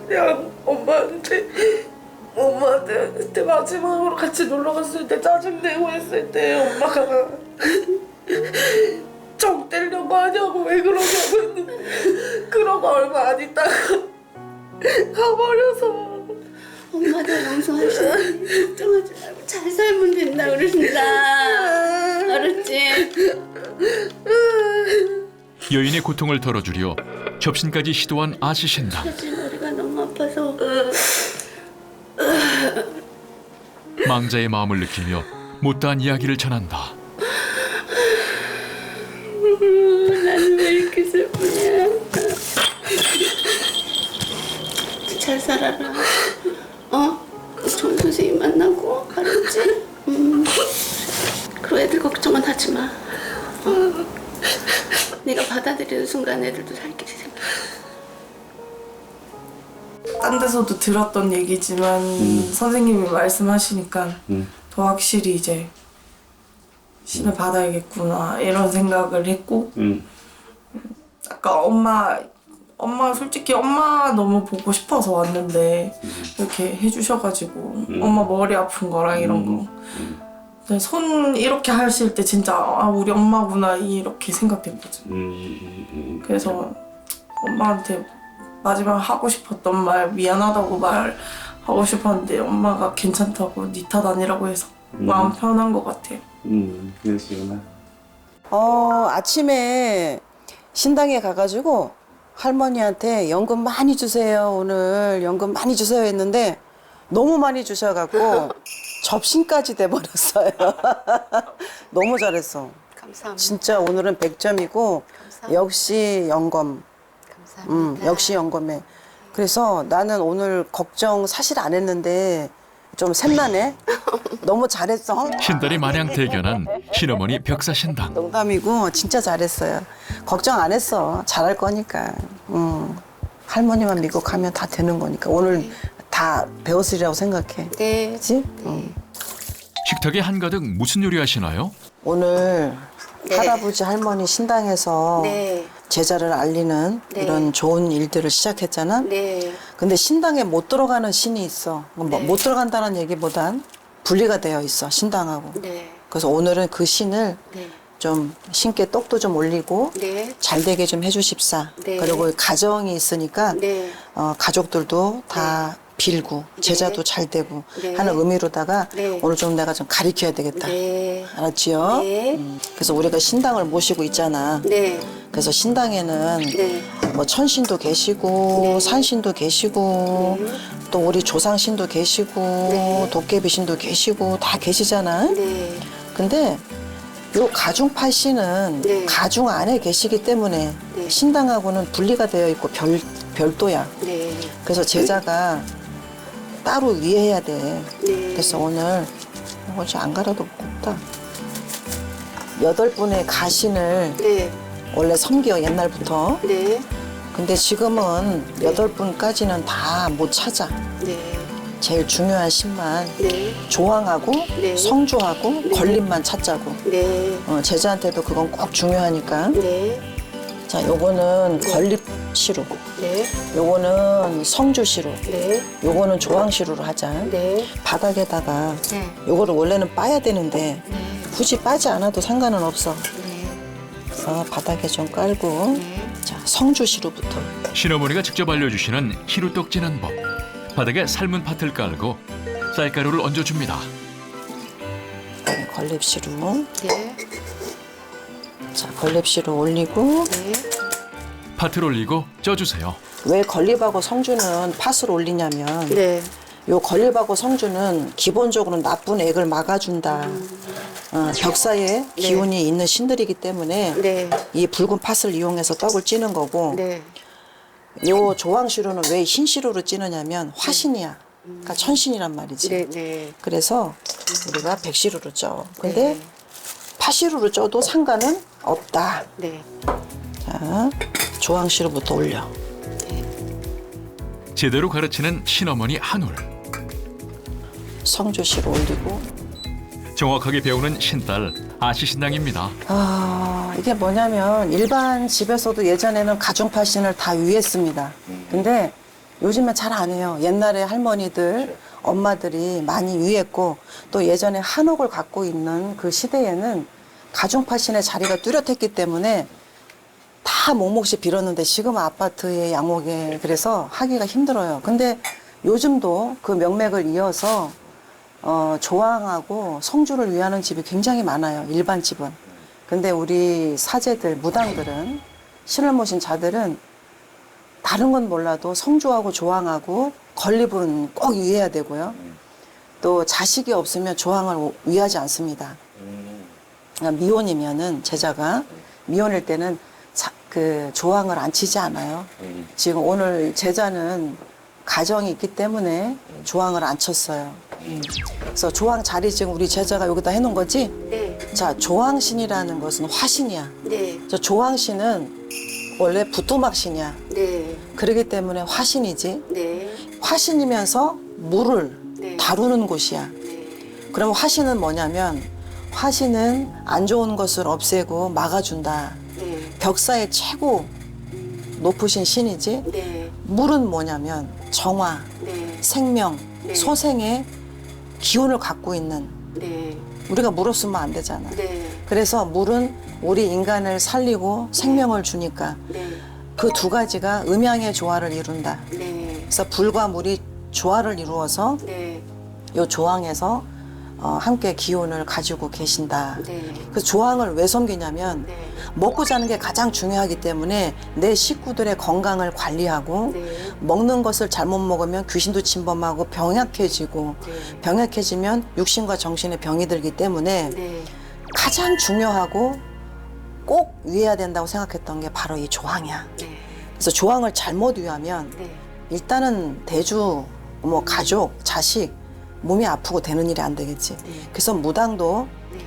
[SPEAKER 8] 그냥 엄마한테 그때 마지막으로 같이 놀러 갔을 때 짜증내고 했을 때 엄마가 정 떼려고 하냐고 왜 그러냐고 했는데 그러고 얼마 안 있다가 가버려서
[SPEAKER 5] 엄마도 용서하시네. 걱정하지 말고 잘 살면 된다 그러신다. 알았지?
[SPEAKER 1] 여인의 고통을 덜어주려 접신까지 시도한 아시 신당.
[SPEAKER 5] 사실 머리가 너무 아파서.
[SPEAKER 1] 망자의 마음을 느끼며 못다한 이야기를 전한다.
[SPEAKER 5] 나는 왜 이렇게 슬프냐. 잘 살아라. 좋은 선생님 만나고. 알았지? 그리고 애들 걱정은 하지 마. 네가 받아들이는 순간 애들도 살 길이 생겨.
[SPEAKER 8] 딴 데서도 들었던 얘기지만 선생님이 말씀하시니까 더 확실히 이제 신을 받아야겠구나 이런 생각을 했고 아까 엄마 솔직히 엄마 너무 보고 싶어서 왔는데 이렇게 해주셔가지고 엄마 머리 아픈 거랑 이런 거 근데 손 이렇게 하실 때 진짜 우리 엄마구나 이렇게 생각했거든. 그래서 엄마한테 마지막 하고 싶었던 말 미안하다고 말하고 싶었는데 엄마가 괜찮다고 니 탓 아니라고 해서 마음 편한 것 같아요.
[SPEAKER 3] 그러시구나.
[SPEAKER 6] 아침에 신당에 가가지고 할머니한테 연금 많이 주세요. 오늘 연금 많이 주세요 했는데 너무 많이 주셔갖고 접신까지 돼버렸어요. 너무 잘했어.
[SPEAKER 5] 감사합니다.
[SPEAKER 6] 진짜 오늘은 100점이고
[SPEAKER 5] 감사합니다.
[SPEAKER 6] 역시 연금.
[SPEAKER 5] 감사합니다.
[SPEAKER 6] 역시 연금에. 그래서 나는 오늘 걱정 사실 안 했는데 좀 샘나네. 너무 잘했어.
[SPEAKER 1] 신달이 마냥 대견한 신어머니 벽사 신당.
[SPEAKER 6] 농담이고 진짜 잘했어요. 걱정 안 했어. 잘할 거니까. 할머니만 믿고 가면 다 되는 거니까. 오늘 다 배웠으리라고 생각해.
[SPEAKER 5] 네.
[SPEAKER 6] 그렇지?
[SPEAKER 1] 식탁에 한가득 무슨 요리 하시나요?
[SPEAKER 6] 오늘
[SPEAKER 5] 네.
[SPEAKER 6] 할아버지 할머니 신당에서
[SPEAKER 5] 네.
[SPEAKER 6] 제자를 알리는
[SPEAKER 5] 네.
[SPEAKER 6] 이런 좋은 일들을 시작했잖아.
[SPEAKER 5] 네.
[SPEAKER 6] 근데 신당에 못 들어가는 신이 있어.
[SPEAKER 5] 네.
[SPEAKER 6] 못 들어간다는 얘기보단 분리가 되어 있어, 신당하고.
[SPEAKER 5] 네.
[SPEAKER 6] 그래서 오늘은 그 신을
[SPEAKER 5] 네.
[SPEAKER 6] 좀 신께 떡도 좀 올리고
[SPEAKER 5] 네.
[SPEAKER 6] 잘 되게 좀 해주십사.
[SPEAKER 5] 네.
[SPEAKER 6] 그리고 가정이 있으니까
[SPEAKER 5] 네.
[SPEAKER 6] 가족들도 다 빌고 제자도 잘 되고
[SPEAKER 5] 네.
[SPEAKER 6] 하는 의미로다가
[SPEAKER 5] 네.
[SPEAKER 6] 오늘 좀 내가 좀 가르쳐야 되겠다.
[SPEAKER 5] 네.
[SPEAKER 6] 알았지요?
[SPEAKER 5] 네.
[SPEAKER 6] 그래서 우리가 신당을 모시고 있잖아.
[SPEAKER 5] 네.
[SPEAKER 6] 그래서 신당에는
[SPEAKER 5] 네.
[SPEAKER 6] 뭐 천신도 계시고
[SPEAKER 5] 네.
[SPEAKER 6] 산신도 계시고
[SPEAKER 5] 네.
[SPEAKER 6] 또 우리 조상신도 계시고
[SPEAKER 5] 네.
[SPEAKER 6] 도깨비신도 계시고 다 계시잖아.
[SPEAKER 5] 네.
[SPEAKER 6] 근데 요 가중파 씨는
[SPEAKER 5] 네.
[SPEAKER 6] 가중 안에 계시기 때문에
[SPEAKER 5] 네.
[SPEAKER 6] 신당하고는 분리가 되어 있고 별도야.
[SPEAKER 5] 네.
[SPEAKER 6] 그래서 제자가 따로 위해야 돼.
[SPEAKER 5] 네.
[SPEAKER 6] 그래서 오늘 이거 안 갈아도 없다. 8분의 가신을
[SPEAKER 5] 네.
[SPEAKER 6] 원래 섬겨 옛날부터.
[SPEAKER 5] 네.
[SPEAKER 6] 근데 지금은 8분까지는 다 못 찾아.
[SPEAKER 5] 네.
[SPEAKER 6] 제일 중요한 신만
[SPEAKER 5] 네.
[SPEAKER 6] 조항하고
[SPEAKER 5] 네.
[SPEAKER 6] 성조하고 걸림만 찾자고.
[SPEAKER 5] 네.
[SPEAKER 6] 제자한테도 그건 꼭 중요하니까.
[SPEAKER 5] 네.
[SPEAKER 6] 자, 요거는 건립시루.
[SPEAKER 5] 네.
[SPEAKER 6] 요거는 성조시루.
[SPEAKER 5] 네.
[SPEAKER 6] 요거는 조항시루로 하자.
[SPEAKER 5] 네.
[SPEAKER 6] 바닥에다가
[SPEAKER 5] 네.
[SPEAKER 6] 요거를 원래는 빠야 되는데
[SPEAKER 5] 네.
[SPEAKER 6] 굳이 빠지 않아도 상관은 없어.
[SPEAKER 5] 네.
[SPEAKER 6] 그래서 바닥에 좀 깔고.
[SPEAKER 5] 네.
[SPEAKER 6] 자, 성조시루부터.
[SPEAKER 1] 신어머니가 직접 알려주시는 시루떡 찌는 법. 바닥에 삶은 팥을 깔고 쌀가루를 얹어줍니다.
[SPEAKER 6] 건립시루.
[SPEAKER 5] 네.
[SPEAKER 6] 자, 건립시루 올리고.
[SPEAKER 5] 네.
[SPEAKER 1] 팥을 올리고 쪄주세요.
[SPEAKER 6] 왜 건립하고 성주는 팥을 올리냐면
[SPEAKER 5] 네.
[SPEAKER 6] 요 건립하고 성주는 기본적으로 나쁜 액을 막아준다. 벽사에 기운이 있는 신들이기 때문에
[SPEAKER 5] 네.
[SPEAKER 6] 이 붉은 팥을 이용해서 떡을 찌는 거고
[SPEAKER 5] 네.
[SPEAKER 6] 요 조항시루는 왜 흰시루로 찌느냐면 화신이야. 그러니까 천신이란 말이지.
[SPEAKER 5] 네. 네.
[SPEAKER 6] 그래서 우리가 백시루로 쪄. 근데
[SPEAKER 5] 네.
[SPEAKER 6] 파시루로 쪄도 상관은 없다.
[SPEAKER 5] 네.
[SPEAKER 6] 자, 조항시루부터 올려.
[SPEAKER 1] 제대로 가르치는 신어머니 한울.
[SPEAKER 6] 성조시루 올리고.
[SPEAKER 1] 정확하게 배우는 신딸 아시신당입니다.
[SPEAKER 6] 이게 뭐냐면 일반 집에서도 예전에는 가중파신을 다 위했습니다. 근데 요즘은 잘 안 해요. 옛날에 할머니들, 엄마들이 많이 위했고 또 예전에 한옥을 갖고 있는 그 시대에는 가중파신의 자리가 뚜렷했기 때문에 다 몫몫이 빌었는데 지금은 아파트에 양옥에 그래서 하기가 힘들어요. 근데 요즘도 그 명맥을 이어서 조항하고 성주를 위하는 집이 굉장히 많아요. 일반 집은. 근데 우리 사제들, 무당들은 신을 모신 자들은 다른 건 몰라도 성주하고 조항하고 건립은 꼭 위해야 되고요. 또 자식이 없으면 조항을 위하지 않습니다. 미혼이면은 제자가 미혼일 때는 그 조항을 안 치지 않아요. 지금 오늘 제자는 가정이 있기 때문에 조항을 안 쳤어요. 그래서 조항 자리 지금 우리 제자가 여기다 해놓은 거지?
[SPEAKER 5] 네.
[SPEAKER 6] 자, 조항신이라는 것은 화신이야.
[SPEAKER 5] 네.
[SPEAKER 6] 저 조항신은 원래 부토막신이야.
[SPEAKER 5] 네.
[SPEAKER 6] 그러기 때문에 화신이지.
[SPEAKER 5] 네.
[SPEAKER 6] 화신이면서 물을
[SPEAKER 5] 네.
[SPEAKER 6] 다루는 곳이야.
[SPEAKER 5] 네.
[SPEAKER 6] 그럼 화신은 뭐냐면 화신은 안 좋은 것을 없애고 막아준다.
[SPEAKER 5] 네.
[SPEAKER 6] 벽사의 최고 높으신 신이지.
[SPEAKER 5] 네.
[SPEAKER 6] 물은 뭐냐면 정화,
[SPEAKER 5] 네.
[SPEAKER 6] 생명,
[SPEAKER 5] 네.
[SPEAKER 6] 소생의 기운을 갖고 있는
[SPEAKER 5] 네.
[SPEAKER 6] 우리가 물 없으면 안 되잖아.
[SPEAKER 5] 네.
[SPEAKER 6] 그래서 물은 우리 인간을 살리고 생명을 주니까
[SPEAKER 5] 네.
[SPEAKER 6] 그 두 가지가 음양의 조화를 이룬다.
[SPEAKER 5] 네.
[SPEAKER 6] 그래서 불과 물이 조화를 이루어서
[SPEAKER 5] 네.
[SPEAKER 6] 이 조항에서 함께 기운을 가지고 계신다.
[SPEAKER 5] 네.
[SPEAKER 6] 그 조항을 왜 섬기냐면
[SPEAKER 5] 네.
[SPEAKER 6] 먹고 자는 게 가장 중요하기 때문에 내 식구들의 건강을 관리하고
[SPEAKER 5] 네.
[SPEAKER 6] 먹는 것을 잘못 먹으면 귀신도 침범하고 병약해지고
[SPEAKER 5] 네.
[SPEAKER 6] 병약해지면 육신과 정신에 병이 들기 때문에
[SPEAKER 5] 네.
[SPEAKER 6] 가장 중요하고 꼭 위해야 된다고 생각했던 게 바로 이 조항이야.
[SPEAKER 5] 네.
[SPEAKER 6] 그래서 조항을 잘못 위하면
[SPEAKER 5] 네.
[SPEAKER 6] 일단은 대주, 뭐 가족, 자식 몸이 아프고 되는 일이 안 되겠지.
[SPEAKER 5] 네.
[SPEAKER 6] 그래서 무당도
[SPEAKER 5] 네.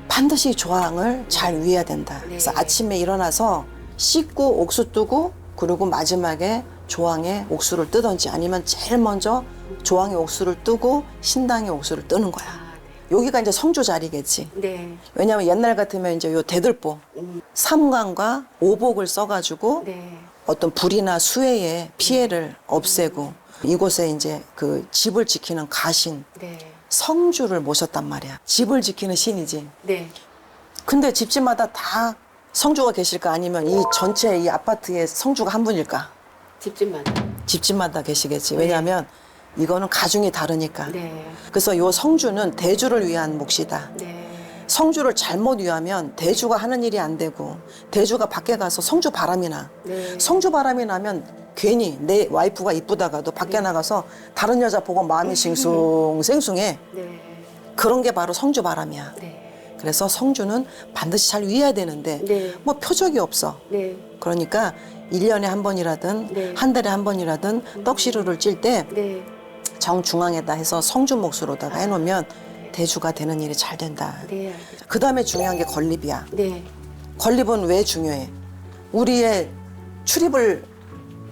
[SPEAKER 6] 반드시 조항을 잘 위해야 된다.
[SPEAKER 5] 네.
[SPEAKER 6] 그래서 아침에 일어나서 씻고 옥수 뜨고 그리고 마지막에 조항에 옥수를 뜨든지 아니면 제일 먼저 조항에 옥수를 뜨고 신당에 옥수를 뜨는 거야.
[SPEAKER 5] 아,
[SPEAKER 6] 여기가 이제 성주 자리겠지.
[SPEAKER 5] 네.
[SPEAKER 6] 왜냐면 옛날 같으면 이제 요 대들보 삼광과 오복을 써가지고
[SPEAKER 5] 네.
[SPEAKER 6] 어떤 불이나 수해의 피해를 없애고 이곳에 이제 그 집을 지키는 가신
[SPEAKER 5] 네.
[SPEAKER 6] 성주를 모셨단 말이야. 집을 지키는 신이지.
[SPEAKER 5] 네.
[SPEAKER 6] 근데 집집마다 다 성주가 계실까 아니면 이 전체 이 아파트에 성주가 한 분일까?
[SPEAKER 5] 집집만.
[SPEAKER 6] 집집마다 계시겠지. 왜냐하면 이거는 가중이 다르니까.
[SPEAKER 5] 네.
[SPEAKER 6] 그래서 요 성주는 대주를 위한 몫이다.
[SPEAKER 5] 네.
[SPEAKER 6] 성주를 잘못 위하면 대주가 하는 일이 안 되고 대주가 밖에 가서 성주 바람이 나.
[SPEAKER 5] 네.
[SPEAKER 6] 성주 바람이 나면 괜히 내 와이프가 이쁘다가도 밖에 나가서 다른 여자 보고 마음이 싱숭생숭해.
[SPEAKER 5] 네.
[SPEAKER 6] 그런 게 바로 성주 바람이야.
[SPEAKER 5] 네.
[SPEAKER 6] 그래서 성주는 반드시 잘 위해야 되는데
[SPEAKER 5] 네.
[SPEAKER 6] 뭐 표적이 없어.
[SPEAKER 5] 네.
[SPEAKER 6] 그러니까 1년에 한 번이라든
[SPEAKER 5] 네.
[SPEAKER 6] 한 달에 한 번이라든 떡시루를 찔 때
[SPEAKER 5] 네.
[SPEAKER 6] 정중앙에다 해서 성주 몫으로다가 해놓으면 대주가 되는 일이 잘 된다.
[SPEAKER 5] 네. 알겠습니다.
[SPEAKER 6] 그 다음에 중요한 게 건립이야.
[SPEAKER 5] 네.
[SPEAKER 6] 건립은 왜 중요해? 우리의 출입을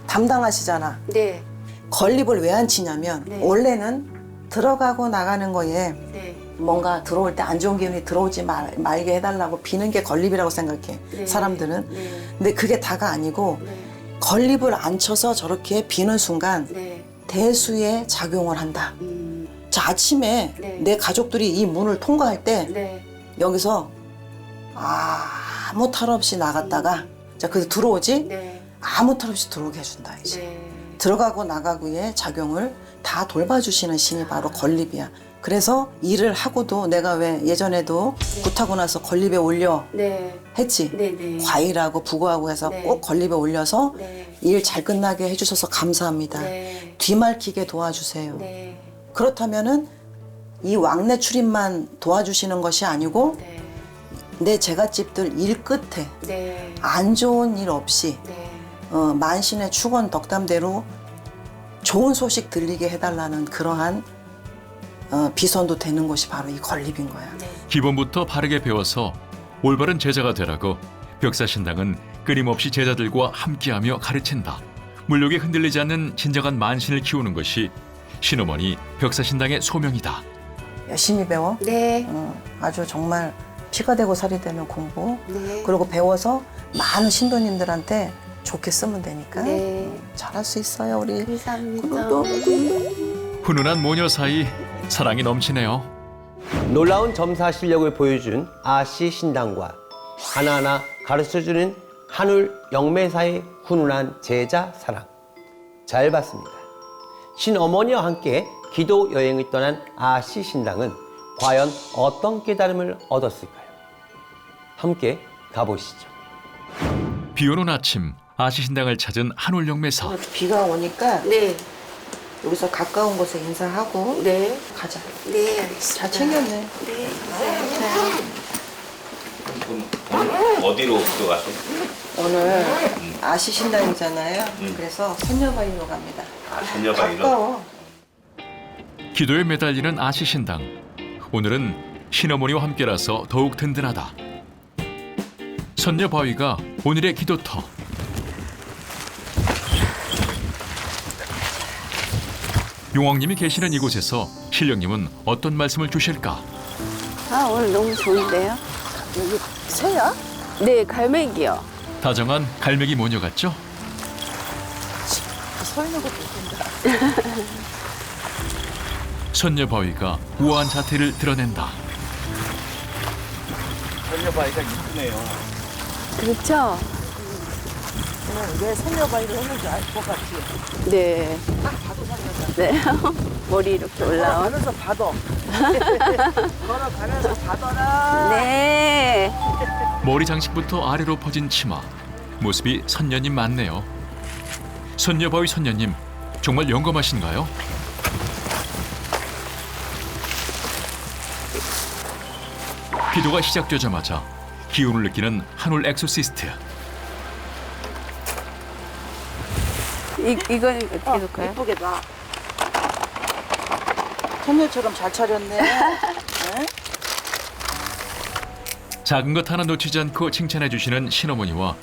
[SPEAKER 6] 담당하시잖아.
[SPEAKER 5] 네.
[SPEAKER 6] 건립을 왜 안 치냐면
[SPEAKER 5] 네.
[SPEAKER 6] 원래는 들어가고 나가는 거에
[SPEAKER 5] 네.
[SPEAKER 6] 뭔가 들어올 때 안 좋은 기운이 들어오지 말게 해달라고 비는 게 건립이라고 생각해.
[SPEAKER 5] 네.
[SPEAKER 6] 사람들은.
[SPEAKER 5] 네.
[SPEAKER 6] 근데 그게 다가 아니고
[SPEAKER 5] 네.
[SPEAKER 6] 건립을 안 쳐서 저렇게 비는 순간
[SPEAKER 5] 네.
[SPEAKER 6] 대수의 작용을 한다. 자, 아침에
[SPEAKER 5] 네.
[SPEAKER 6] 내 가족들이 이 문을 통과할 때
[SPEAKER 5] 네.
[SPEAKER 6] 여기서 아무 탈 없이 나갔다가 자, 그래서 들어오지?
[SPEAKER 5] 네.
[SPEAKER 6] 아무 탈 없이 들어오게 해준다. 이제.
[SPEAKER 5] 네.
[SPEAKER 6] 들어가고 나가고의 작용을 다 돌봐주시는 신이 바로 건립이야. 그래서 일을 하고도 내가 왜 예전에도 굿하고 나서 건립에 올려
[SPEAKER 5] 네.
[SPEAKER 6] 했지.
[SPEAKER 5] 네. 네.
[SPEAKER 6] 과일하고 북어하고 해서
[SPEAKER 5] 네.
[SPEAKER 6] 꼭 건립에 올려서
[SPEAKER 5] 네.
[SPEAKER 6] 일 잘 끝나게 해주셔서 감사합니다.
[SPEAKER 5] 네.
[SPEAKER 6] 뒤말키게 도와주세요.
[SPEAKER 5] 네.
[SPEAKER 6] 그렇다면은 이 왕래 출입만 도와주시는 것이 아니고
[SPEAKER 5] 네.
[SPEAKER 6] 내 제갓집들 일 끝에
[SPEAKER 5] 네.
[SPEAKER 6] 안 좋은 일 없이
[SPEAKER 5] 네.
[SPEAKER 6] 만신의 축원 덕담대로 좋은 소식 들리게 해달라는 그러한 비선도 되는 것이 바로 이 건립인 거야.
[SPEAKER 1] 기본부터 바르게 배워서 올바른 제자가 되라고 벽사신당은 끊임없이 제자들과 함께하며 가르친다. 물욕에 흔들리지 않는 진정한 만신을 키우는 것이 신어머니 벽사신당의 소명이다.
[SPEAKER 6] 열심히 배워.
[SPEAKER 5] 네.
[SPEAKER 6] 아주 정말 피가 되고 살이 되는 공부.
[SPEAKER 5] 네.
[SPEAKER 6] 그리고 배워서 많은 신도님들한테 좋게 쓰면 되니까
[SPEAKER 5] 네.
[SPEAKER 6] 잘할 수 있어요 우리.
[SPEAKER 5] 감사합니다.
[SPEAKER 1] 훈훈한 모녀 사이 사랑이 넘치네요.
[SPEAKER 4] 놀라운 점사 실력을 보여준 아씨 신당과 하나하나 가르쳐주는 한울 영매사의 훈훈한 제자 사랑. 잘 봤습니다. 신어머니와 함께 기도 여행을 떠난 아씨 신당은 과연 어떤 깨달음을 얻었을까요? 함께 가보시죠.
[SPEAKER 1] 비 오는 아침 아시신당을 찾은 한울 영매사.
[SPEAKER 6] 비가 오니까
[SPEAKER 5] 네.
[SPEAKER 6] 여기서 가까운 곳에 인사하고
[SPEAKER 5] 네.
[SPEAKER 6] 가자.
[SPEAKER 5] 네. 알겠습니다.
[SPEAKER 6] 잘 챙겼네.
[SPEAKER 5] 네. 감사합니다.
[SPEAKER 3] 그럼 어디로 들어가서?
[SPEAKER 6] 오늘 아시신당이잖아요. 그래서 선녀바위로 갑니다.
[SPEAKER 3] 전녀바위로?
[SPEAKER 6] 가까워.
[SPEAKER 1] 기도에 매달리는 아시신당. 오늘은 신어머니와 함께라서 더욱 든든하다. 선녀바위가 오늘의 기도터. 용왕님이 계시는 이곳에서 신령님은 어떤 말씀을 주실까?
[SPEAKER 5] 아, 오늘 너무 좋은데요?
[SPEAKER 2] 여기 새야?
[SPEAKER 5] 네, 갈매기요.
[SPEAKER 1] 다정한 갈매기 모녀 같죠?
[SPEAKER 2] 서 있는 것도 좋은데.
[SPEAKER 1] 선녀바위가 우아한 자태를 드러낸다.
[SPEAKER 3] 전녀바위가 이쁘네요.
[SPEAKER 5] 그렇죠?
[SPEAKER 2] 왜 선녀바위를 했는지 알 것 같지?
[SPEAKER 5] 네.
[SPEAKER 2] 딱 봐도 선녀다.
[SPEAKER 5] 네. 머리 이렇게 올라온.
[SPEAKER 2] 걸어가면서 봐도. 걸어가면서 봐더라.
[SPEAKER 5] 네.
[SPEAKER 1] 머리 장식부터 아래로 퍼진 치마. 모습이 선녀님 맞네요. 선녀바위 선녀님, 정말 영검하신가요? 기도가 시작되자마자 기운을 느끼는 한올 엑소시스트.
[SPEAKER 5] 이거는 어떻게 해볼까요?
[SPEAKER 2] 예쁘게 봐. 선녀처럼 잘 차렸네. 응?
[SPEAKER 1] 작은 것 하나 놓치지 않고 칭찬해 주시는 신어머니와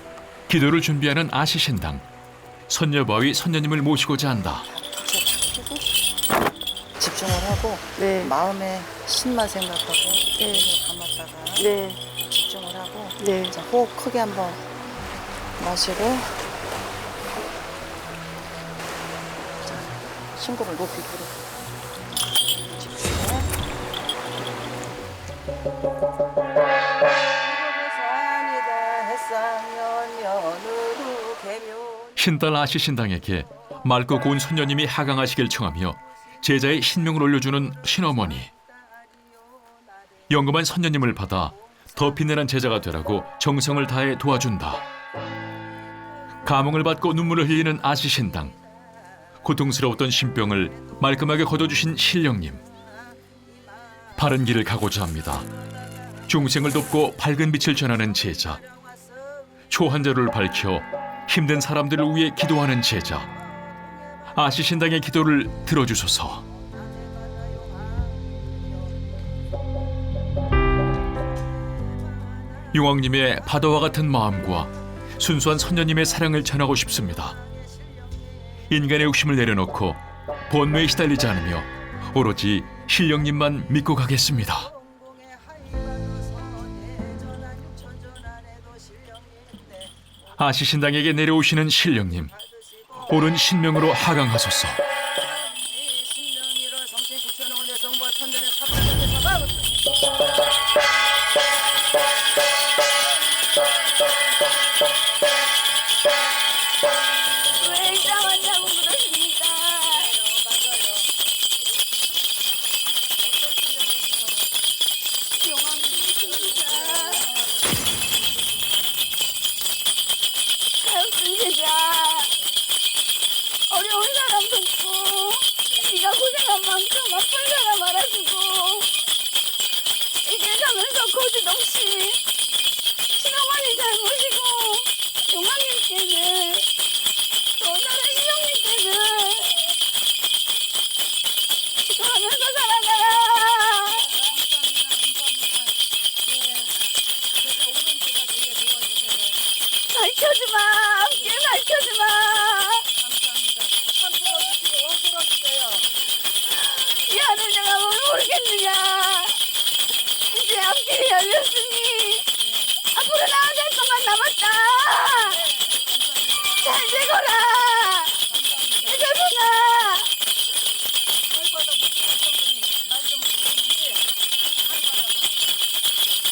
[SPEAKER 1] 기도를 준비하는 아시신당. 선녀바위 선녀님을 모시고자 한다.
[SPEAKER 6] 집중을 하고
[SPEAKER 5] 네.
[SPEAKER 6] 마음에 신만 생각하고
[SPEAKER 5] 네.
[SPEAKER 6] 눈을 감았다가
[SPEAKER 5] 네.
[SPEAKER 6] 집중을 하고
[SPEAKER 5] 네.
[SPEAKER 6] 자, 호흡 크게 한번 마시고 자, 심금을 높이 불어 집중해.
[SPEAKER 1] 신딸 아시신당에게 맑고 고운 선녀님이 하강하시길 청하며 제자의 신명을 올려주는 신어머니. 영검한 선녀님을 받아 더 빛나는 제자가 되라고 정성을 다해 도와준다. 감흥을 받고 눈물을 흘리는 아시신당. 고통스러웠던 신병을 말끔하게 걷어주신 신령님. 바른 길을 가고자 합니다. 중생을 돕고 밝은 빛을 전하는 제자. 초한자를 밝혀 힘든 사람들을 위해 기도하는 제자. 아시신당의 기도를 들어주소서. 용왕님의 바다와 같은 마음과 순수한 선녀님의 사랑을 전하고 싶습니다. 인간의 욕심을 내려놓고 본뇌에 시달리지 않으며 오로지 신령님만 믿고 가겠습니다. 아시신당에게 내려오시는 신령님, 옳은 신명으로 하강하소서.
[SPEAKER 5] 왜 이따 왔냐고 그러십니까? 용왕님이십니다. 가엾은 제자, 어려운 사람 돕고 네가 고생한 만큼 아픈 사람 알아주고 이 길 가면서 거짓 없이 친어머니 잘 모시고 용왕님께는 또 다른 신령님께는 기도하면서 살아가라. 밝혀주마, 앞길 밝혀주마. 미안해, 내가 뭘 모르겠느냐. 이제 앞길이 열렸으니 앞으로 나아갈 것만 남았다. 잘 되거라. 되거라.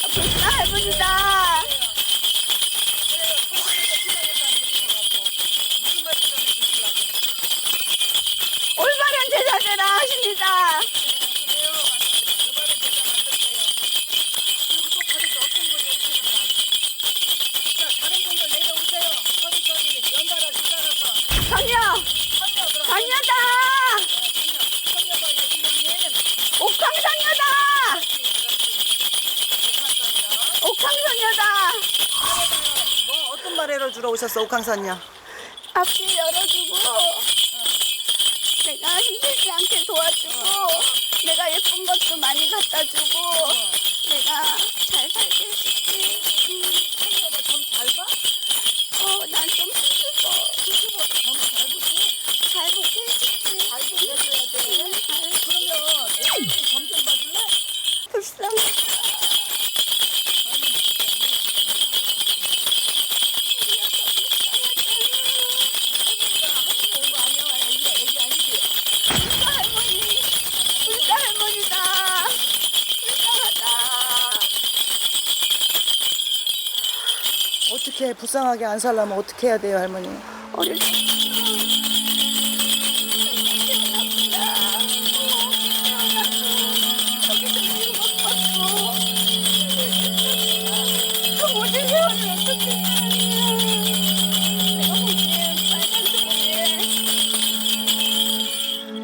[SPEAKER 5] 앞으로 할머니다. 올바른 제자 되라 하십니다. 선녀! 선녀다! 옥황선녀다! 옥황선녀다!
[SPEAKER 6] 어떤 말해러 주러 오셨어, 옥황선녀?
[SPEAKER 5] 앞길 열어주고 내가 힘들지 않게 도와주고 내가 예쁜 것도 많이 갖다 주고 내가 잘 살게 해줄게.
[SPEAKER 6] 선녀가 점 잘 봐?
[SPEAKER 5] 난 좀 힘들어.
[SPEAKER 6] 유튜버도 점잘 보지?
[SPEAKER 5] 잘 보게 해줄게.
[SPEAKER 6] 잘 보게 해줘야 돼. 그러면 애들이 점좀 봐줄래?
[SPEAKER 5] 불쌍해. 불쌍 할머니다. 불쌍하다.
[SPEAKER 6] 어떻게 불쌍하게 안 살려면 어떻게 해야 돼요, 할머니?
[SPEAKER 5] 어릴 때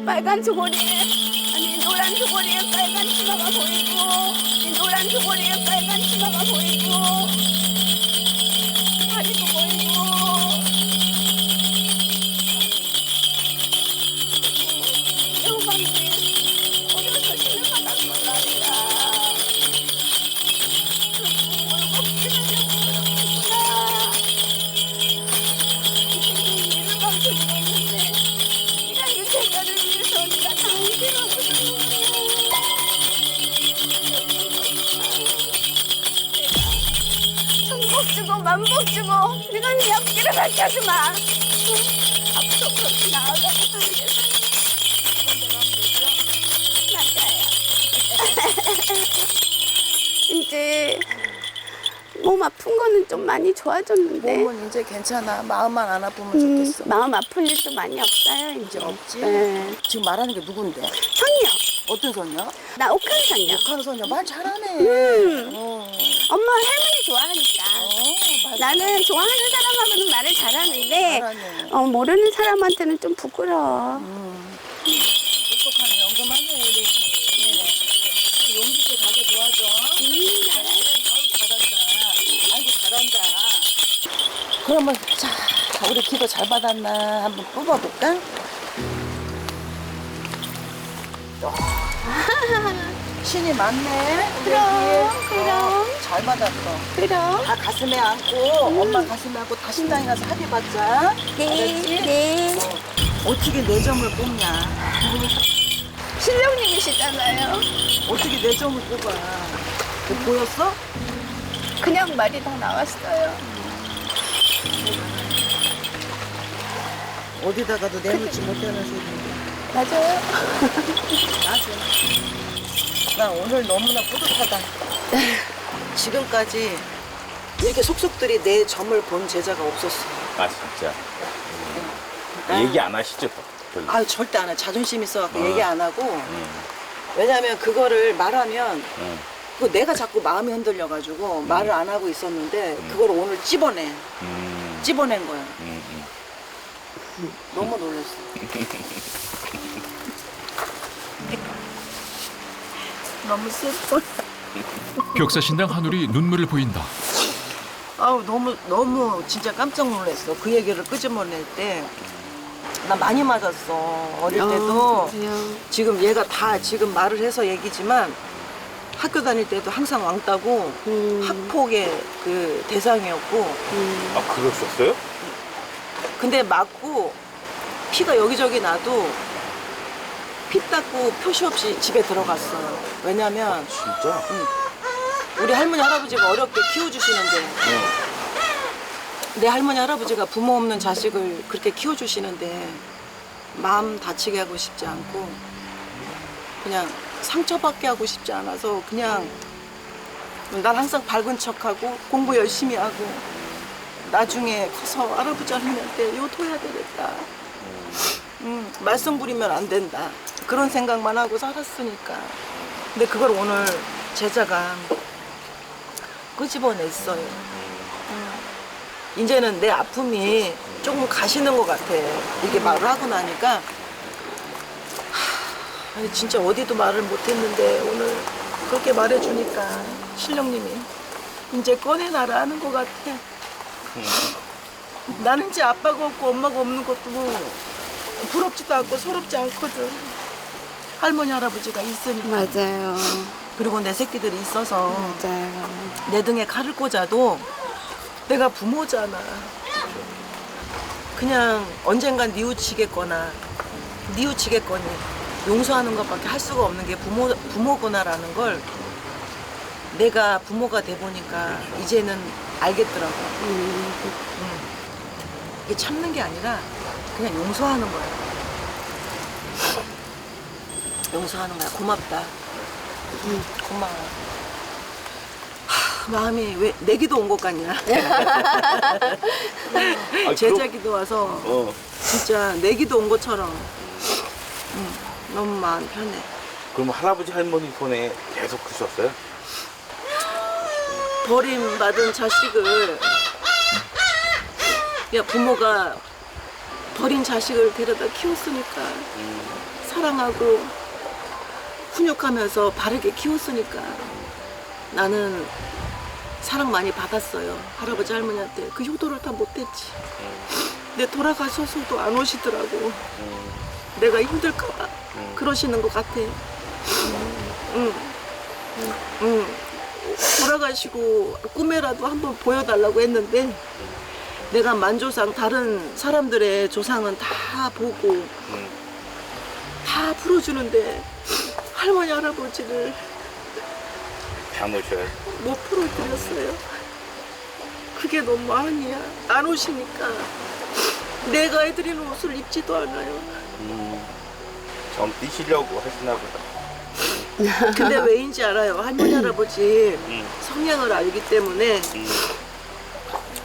[SPEAKER 5] 빨간 조고리에 아니 노란 조고리에 빨간 치마가 보이고 이 노란 조고리에 빨간 치마가 보이고 다리도 보이고 여우방이 어려서 신을 받았던 날이라 그리고 월급지는 그렇구나 일을 감추고 있는데 네가 이 제자를 위해서 네가 다 힘들었거든. 천복 주고 만복 주고 네가 네 앞길을 밝혀주마. 앞으로 그렇게 나아가고 살겠어. 맞아요. 이제 몸 아픈 거는 좀 많이 좋아졌는데
[SPEAKER 2] 몸은 이제 괜찮아. 마음만 안 아프면 좋겠어.
[SPEAKER 5] 마음 아플 일도 많이 없어요 이제.
[SPEAKER 2] 없지?
[SPEAKER 5] 네.
[SPEAKER 2] 지금 말하는 게 누군데?
[SPEAKER 5] 선녀.
[SPEAKER 2] 어떤 선녀?
[SPEAKER 5] 나 옥황선녀.
[SPEAKER 2] 옥황선녀 말 잘하네.
[SPEAKER 5] 엄마 할머니 좋아하니까. 나는 좋아하는 사람하고는 말을 잘하는데
[SPEAKER 2] 잘하네.
[SPEAKER 5] 모르는 사람한테는 좀 부끄러워.
[SPEAKER 2] 똑똑하네. 연금하네 우리. 용기 있게 가게 도와줘.
[SPEAKER 5] 알아요.
[SPEAKER 2] 그러면 자 우리 기도 잘 받았나 한번 뽑아볼까? 신이 많네.
[SPEAKER 5] 그럼.
[SPEAKER 2] 잘 받았어.
[SPEAKER 5] 그럼.
[SPEAKER 2] 다 가슴에 안고 엄마 가슴에 안고 다 신당에 가서 합의받자.
[SPEAKER 5] 네.
[SPEAKER 2] 어떻게 내 점을 뽑냐?
[SPEAKER 5] 신령님이시잖아요.
[SPEAKER 2] 어떻게 내 점을 뽑아? 그 보였어?
[SPEAKER 5] 그냥 말이 다 나왔어요.
[SPEAKER 2] 어디다가도 내놓지 못하는 소리인데.
[SPEAKER 5] 맞아요.
[SPEAKER 2] 맞아. 나 오늘 너무나 뿌듯하다. 지금까지 이렇게 속속들이 내 점을 본 제자가 없었어.
[SPEAKER 3] 아 진짜. 얘기 안 하시죠? 별로.
[SPEAKER 2] 아 절대 안 해. 자존심 있어갖고 얘기 안 하고. 왜냐면 그거를 말하면 그 내가 자꾸 마음이 흔들려가지고 말을 안 하고 있었는데 그걸 오늘 찝어낸 거야. 너무 놀랐어. 너무 슬퍼.
[SPEAKER 1] 벽사신당 한울이 눈물을 보인다.
[SPEAKER 2] 아우 너무 진짜 깜짝 놀랐어. 그 얘기를 끄집어낼 때 나 많이 맞았어. 어릴 때도 지금 얘가 다 지금 말을 해서 얘기지만 학교 다닐 때도 항상 왕따고 학폭의 그 대상이었고.
[SPEAKER 3] 아 그러셨어요?
[SPEAKER 2] 근데 맞고 피가 여기저기 나도 피 닦고 표시 없이 집에 들어갔어요. 왜냐면
[SPEAKER 3] 진짜?
[SPEAKER 2] 우리 할머니 할아버지가 어렵게 키워주시는데 내 할머니 할아버지가 부모 없는 자식을 그렇게 키워주시는데 마음 다치게 하고 싶지 않고 그냥 상처받게 하고 싶지 않아서 그냥 난 항상 밝은 척하고 공부 열심히 하고 나중에 커서 할아버지 할머니한테 요토해야 되겠다. 말썽 부리면 안 된다. 그런 생각만 하고 살았으니까. 근데 그걸 오늘 제자가 끄집어냈어요. 이제는 내 아픔이 조금 가시는 것 같아. 이게 말을 하고 나니까 아니 진짜 어디도 말을 못했는데 오늘 그렇게 말해주니까 신령님이 이제 꺼내놔라 하는 것 같아. 나는 이제 아빠가 없고 엄마가 없는 것도 부럽지도 않고 서럽지 않거든. 할머니 할아버지가 있으니까.
[SPEAKER 5] 맞아요.
[SPEAKER 2] 그리고 내 새끼들이 있어서
[SPEAKER 5] 맞아요.
[SPEAKER 2] 내 등에 칼을 꽂아도 내가 부모잖아. 그냥 언젠간 뉘우치겠거나 뉘우치겠거니 용서하는 것밖에 할 수가 없는 게 부모구나라는 걸 내가 부모가 돼 보니까 이제는 알겠더라고. 이게 참는 게 아니라 그냥 용서하는 거야. 용서하는 거야. 고맙다. 고마워. 마음이 왜 내기도 온 것 같냐? 제자기도 와서 진짜 내기도 온 것처럼 너무 마음 편해.
[SPEAKER 3] 그럼 할아버지 할머니 손에 계속 크셨어요?
[SPEAKER 2] 버림받은 자식을 야 부모가 버린 자식을 데려다 키웠으니까 사랑하고 훈육하면서 바르게 키웠으니까 나는 사랑 많이 받았어요. 할아버지 할머니한테 그 효도를 다 못했지. 근데 돌아가셔서도 안 오시더라고. 내가 힘들까봐 그러시는 것 같아. 돌아가시고 꿈에라도 한번 보여달라고 했는데 내가 만조상 다른 사람들의 조상은 다 보고 다 풀어주는데 할머니 할아버지를
[SPEAKER 3] 안 오셔요?
[SPEAKER 2] 못 풀어드렸어요. 그게 너무 아니야. 안 오시니까 내가 해드리는 옷을 입지도 않아요.
[SPEAKER 3] 정 띄시려고 하시나 보다.
[SPEAKER 2] 근데 왜인지 알아요. 할머니 할아버지 성향을 알기 때문에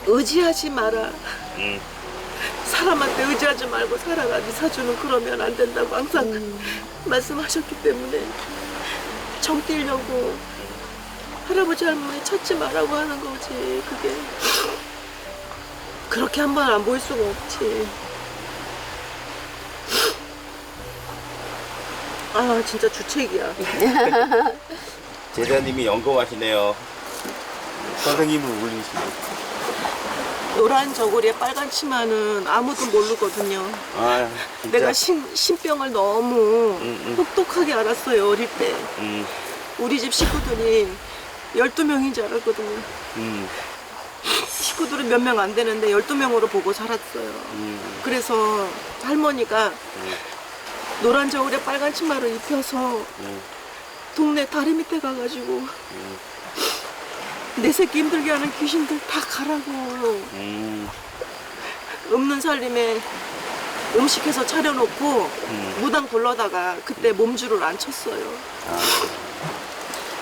[SPEAKER 2] 의지하지 마라. 사람한테 의지하지 말고 살아가. 네 사주는 그러면 안 된다고 항상 말씀하셨기 때문에 정 띄려고 할아버지 할머니 찾지 말라고 하는 거지. 그게 그렇게 한 번 안 보일 수가 없지. 아 진짜 주책이야.
[SPEAKER 3] 제자님이 연금하시네요. 선생님을 울리시네.
[SPEAKER 2] 노란 저고리에 빨간 치마는 아무도 모르거든요.
[SPEAKER 3] 아, 진짜.
[SPEAKER 2] 내가 신병을 너무 혹독하게 알았어요, 어릴 때. 우리 집 식구들이 12명인 줄 알았거든요. 식구들은 몇 명 안 되는데 12명으로 보고 살았어요. 그래서 할머니가 노란 저울에 빨간 치마를 입혀서 동네 다리 밑에 가가지고 내 새끼 힘들게 하는 귀신들 다 가라고 없는 살림에 음식해서 차려놓고 무당 불러다가 그때 몸주를 안 쳤어요.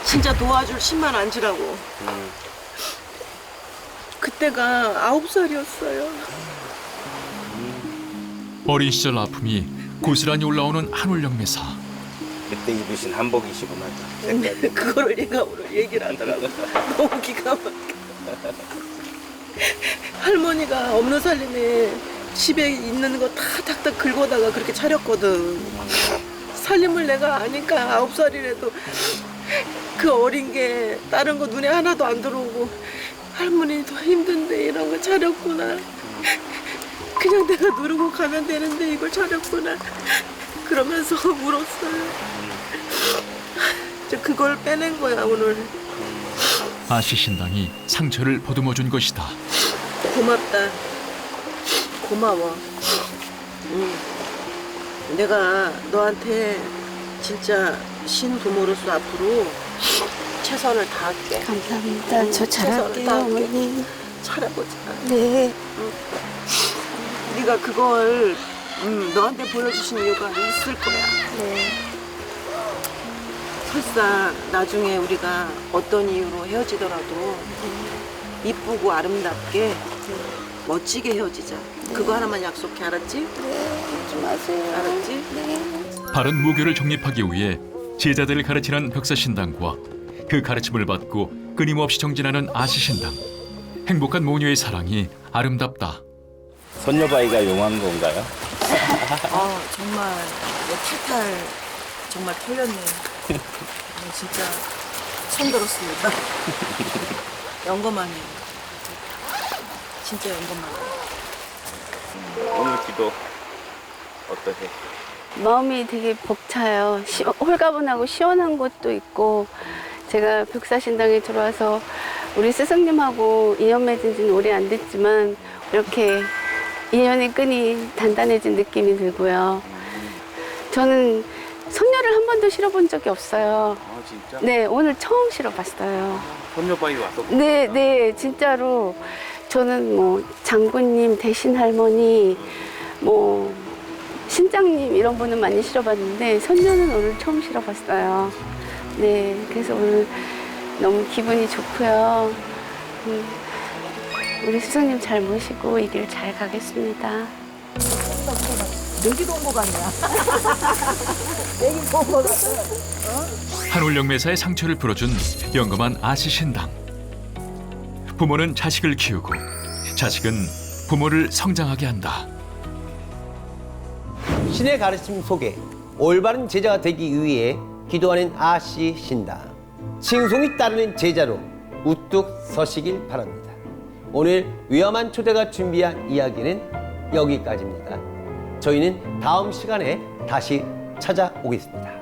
[SPEAKER 2] 진짜 도와줄 신만 앉으라고. 그때가 9살이었어요.
[SPEAKER 1] 어린 시절 아픔이 고스란히 올라오는 한울령 매사.
[SPEAKER 3] 그때 입으신 한복이시구나.
[SPEAKER 2] 그거를 얘가 오늘 얘기를 하더라고. 너무 기가 막혀. 할머니가 없는 살림에 집에 있는 거 다 탁탁 긁어다가 그렇게 차렸거든. 살림을 내가 아니까 9살이라도 그 어린 게 다른 거 눈에 하나도 안 들어오고 할머니 더 힘든데 이런 거 차렸구나. 그냥 내가 누르고 가면 되는데 이걸 차렸구나. 그러면서 울었어요. 그걸 빼낸 거야 오늘.
[SPEAKER 1] 아시 신당이 상처를 보듬어 준 것이다.
[SPEAKER 2] 고맙다. 고마워. 내가 너한테 진짜 신부모로서 앞으로 최선을 다할게.
[SPEAKER 5] 감사합니다. 저
[SPEAKER 2] 최선을
[SPEAKER 5] 잘할게요,
[SPEAKER 2] 다할게.
[SPEAKER 5] 어머니.
[SPEAKER 2] 잘해보자.
[SPEAKER 5] 네.
[SPEAKER 2] 네가 그걸 너한테 보여주신 이유가 있을 거야.
[SPEAKER 5] 네.
[SPEAKER 2] 설사 나중에 우리가 어떤 이유로 헤어지더라도 이쁘고 아름답게 멋지게 헤어지자. 그거 하나만 약속해, 알았지?
[SPEAKER 5] 그러지 마세요.
[SPEAKER 2] 알았지?
[SPEAKER 1] 바른 무교를 정립하기 위해 제자들을 가르치는 벽사신당과 그 가르침을 받고 끊임없이 정진하는 아시신당. 행복한 모녀의 사랑이 아름답다.
[SPEAKER 3] 손녀바이가 용한 건가요?
[SPEAKER 2] 정말 내 탈탈 정말 털렸네요. 진짜 손들었습니다. 영검하네요. 진짜 영검하네요.
[SPEAKER 3] 오늘 기도 어떠세요?
[SPEAKER 5] 마음이 되게 벅차요. 홀가분하고 시원한 곳도 있고, 제가 벽사신당에 들어와서 우리 스승님하고 인연 맺은 지는 오래 안 됐지만 이렇게 인연의 끈이 단단해진 느낌이 들고요. 저는 손녀를 한 번도 실어본 적이 없어요.
[SPEAKER 3] 아, 진짜?
[SPEAKER 5] 네, 오늘 처음 실어봤어요.
[SPEAKER 3] 손녀바이 와서.
[SPEAKER 5] 네, 네, 진짜로. 저는 뭐 장군님, 대신 할머니, 뭐 신장님 이런 분은 많이 실어봤는데 손녀는 오늘 처음 실어봤어요. 네, 그래서 오늘 너무 기분이 좋고요. 우리 스승님 잘 모시고 이 길 잘 가겠습니다.
[SPEAKER 2] 여기도 온 거 같냐? 여기도 온거 같아.
[SPEAKER 1] 한울령 매사의 상처를 풀어준 영검한 아시신당. 부모는 자식을 키우고 자식은 부모를 성장하게 한다.
[SPEAKER 4] 신의 가르침 속에 올바른 제자가 되기 위해 기도하는 아씨 신당. 칭송이 따르는 제자로 우뚝 서시길 바랍니다. 오늘 위험한 초대가 준비한 이야기는 여기까지입니다. 저희는 다음 시간에 다시 찾아오겠습니다.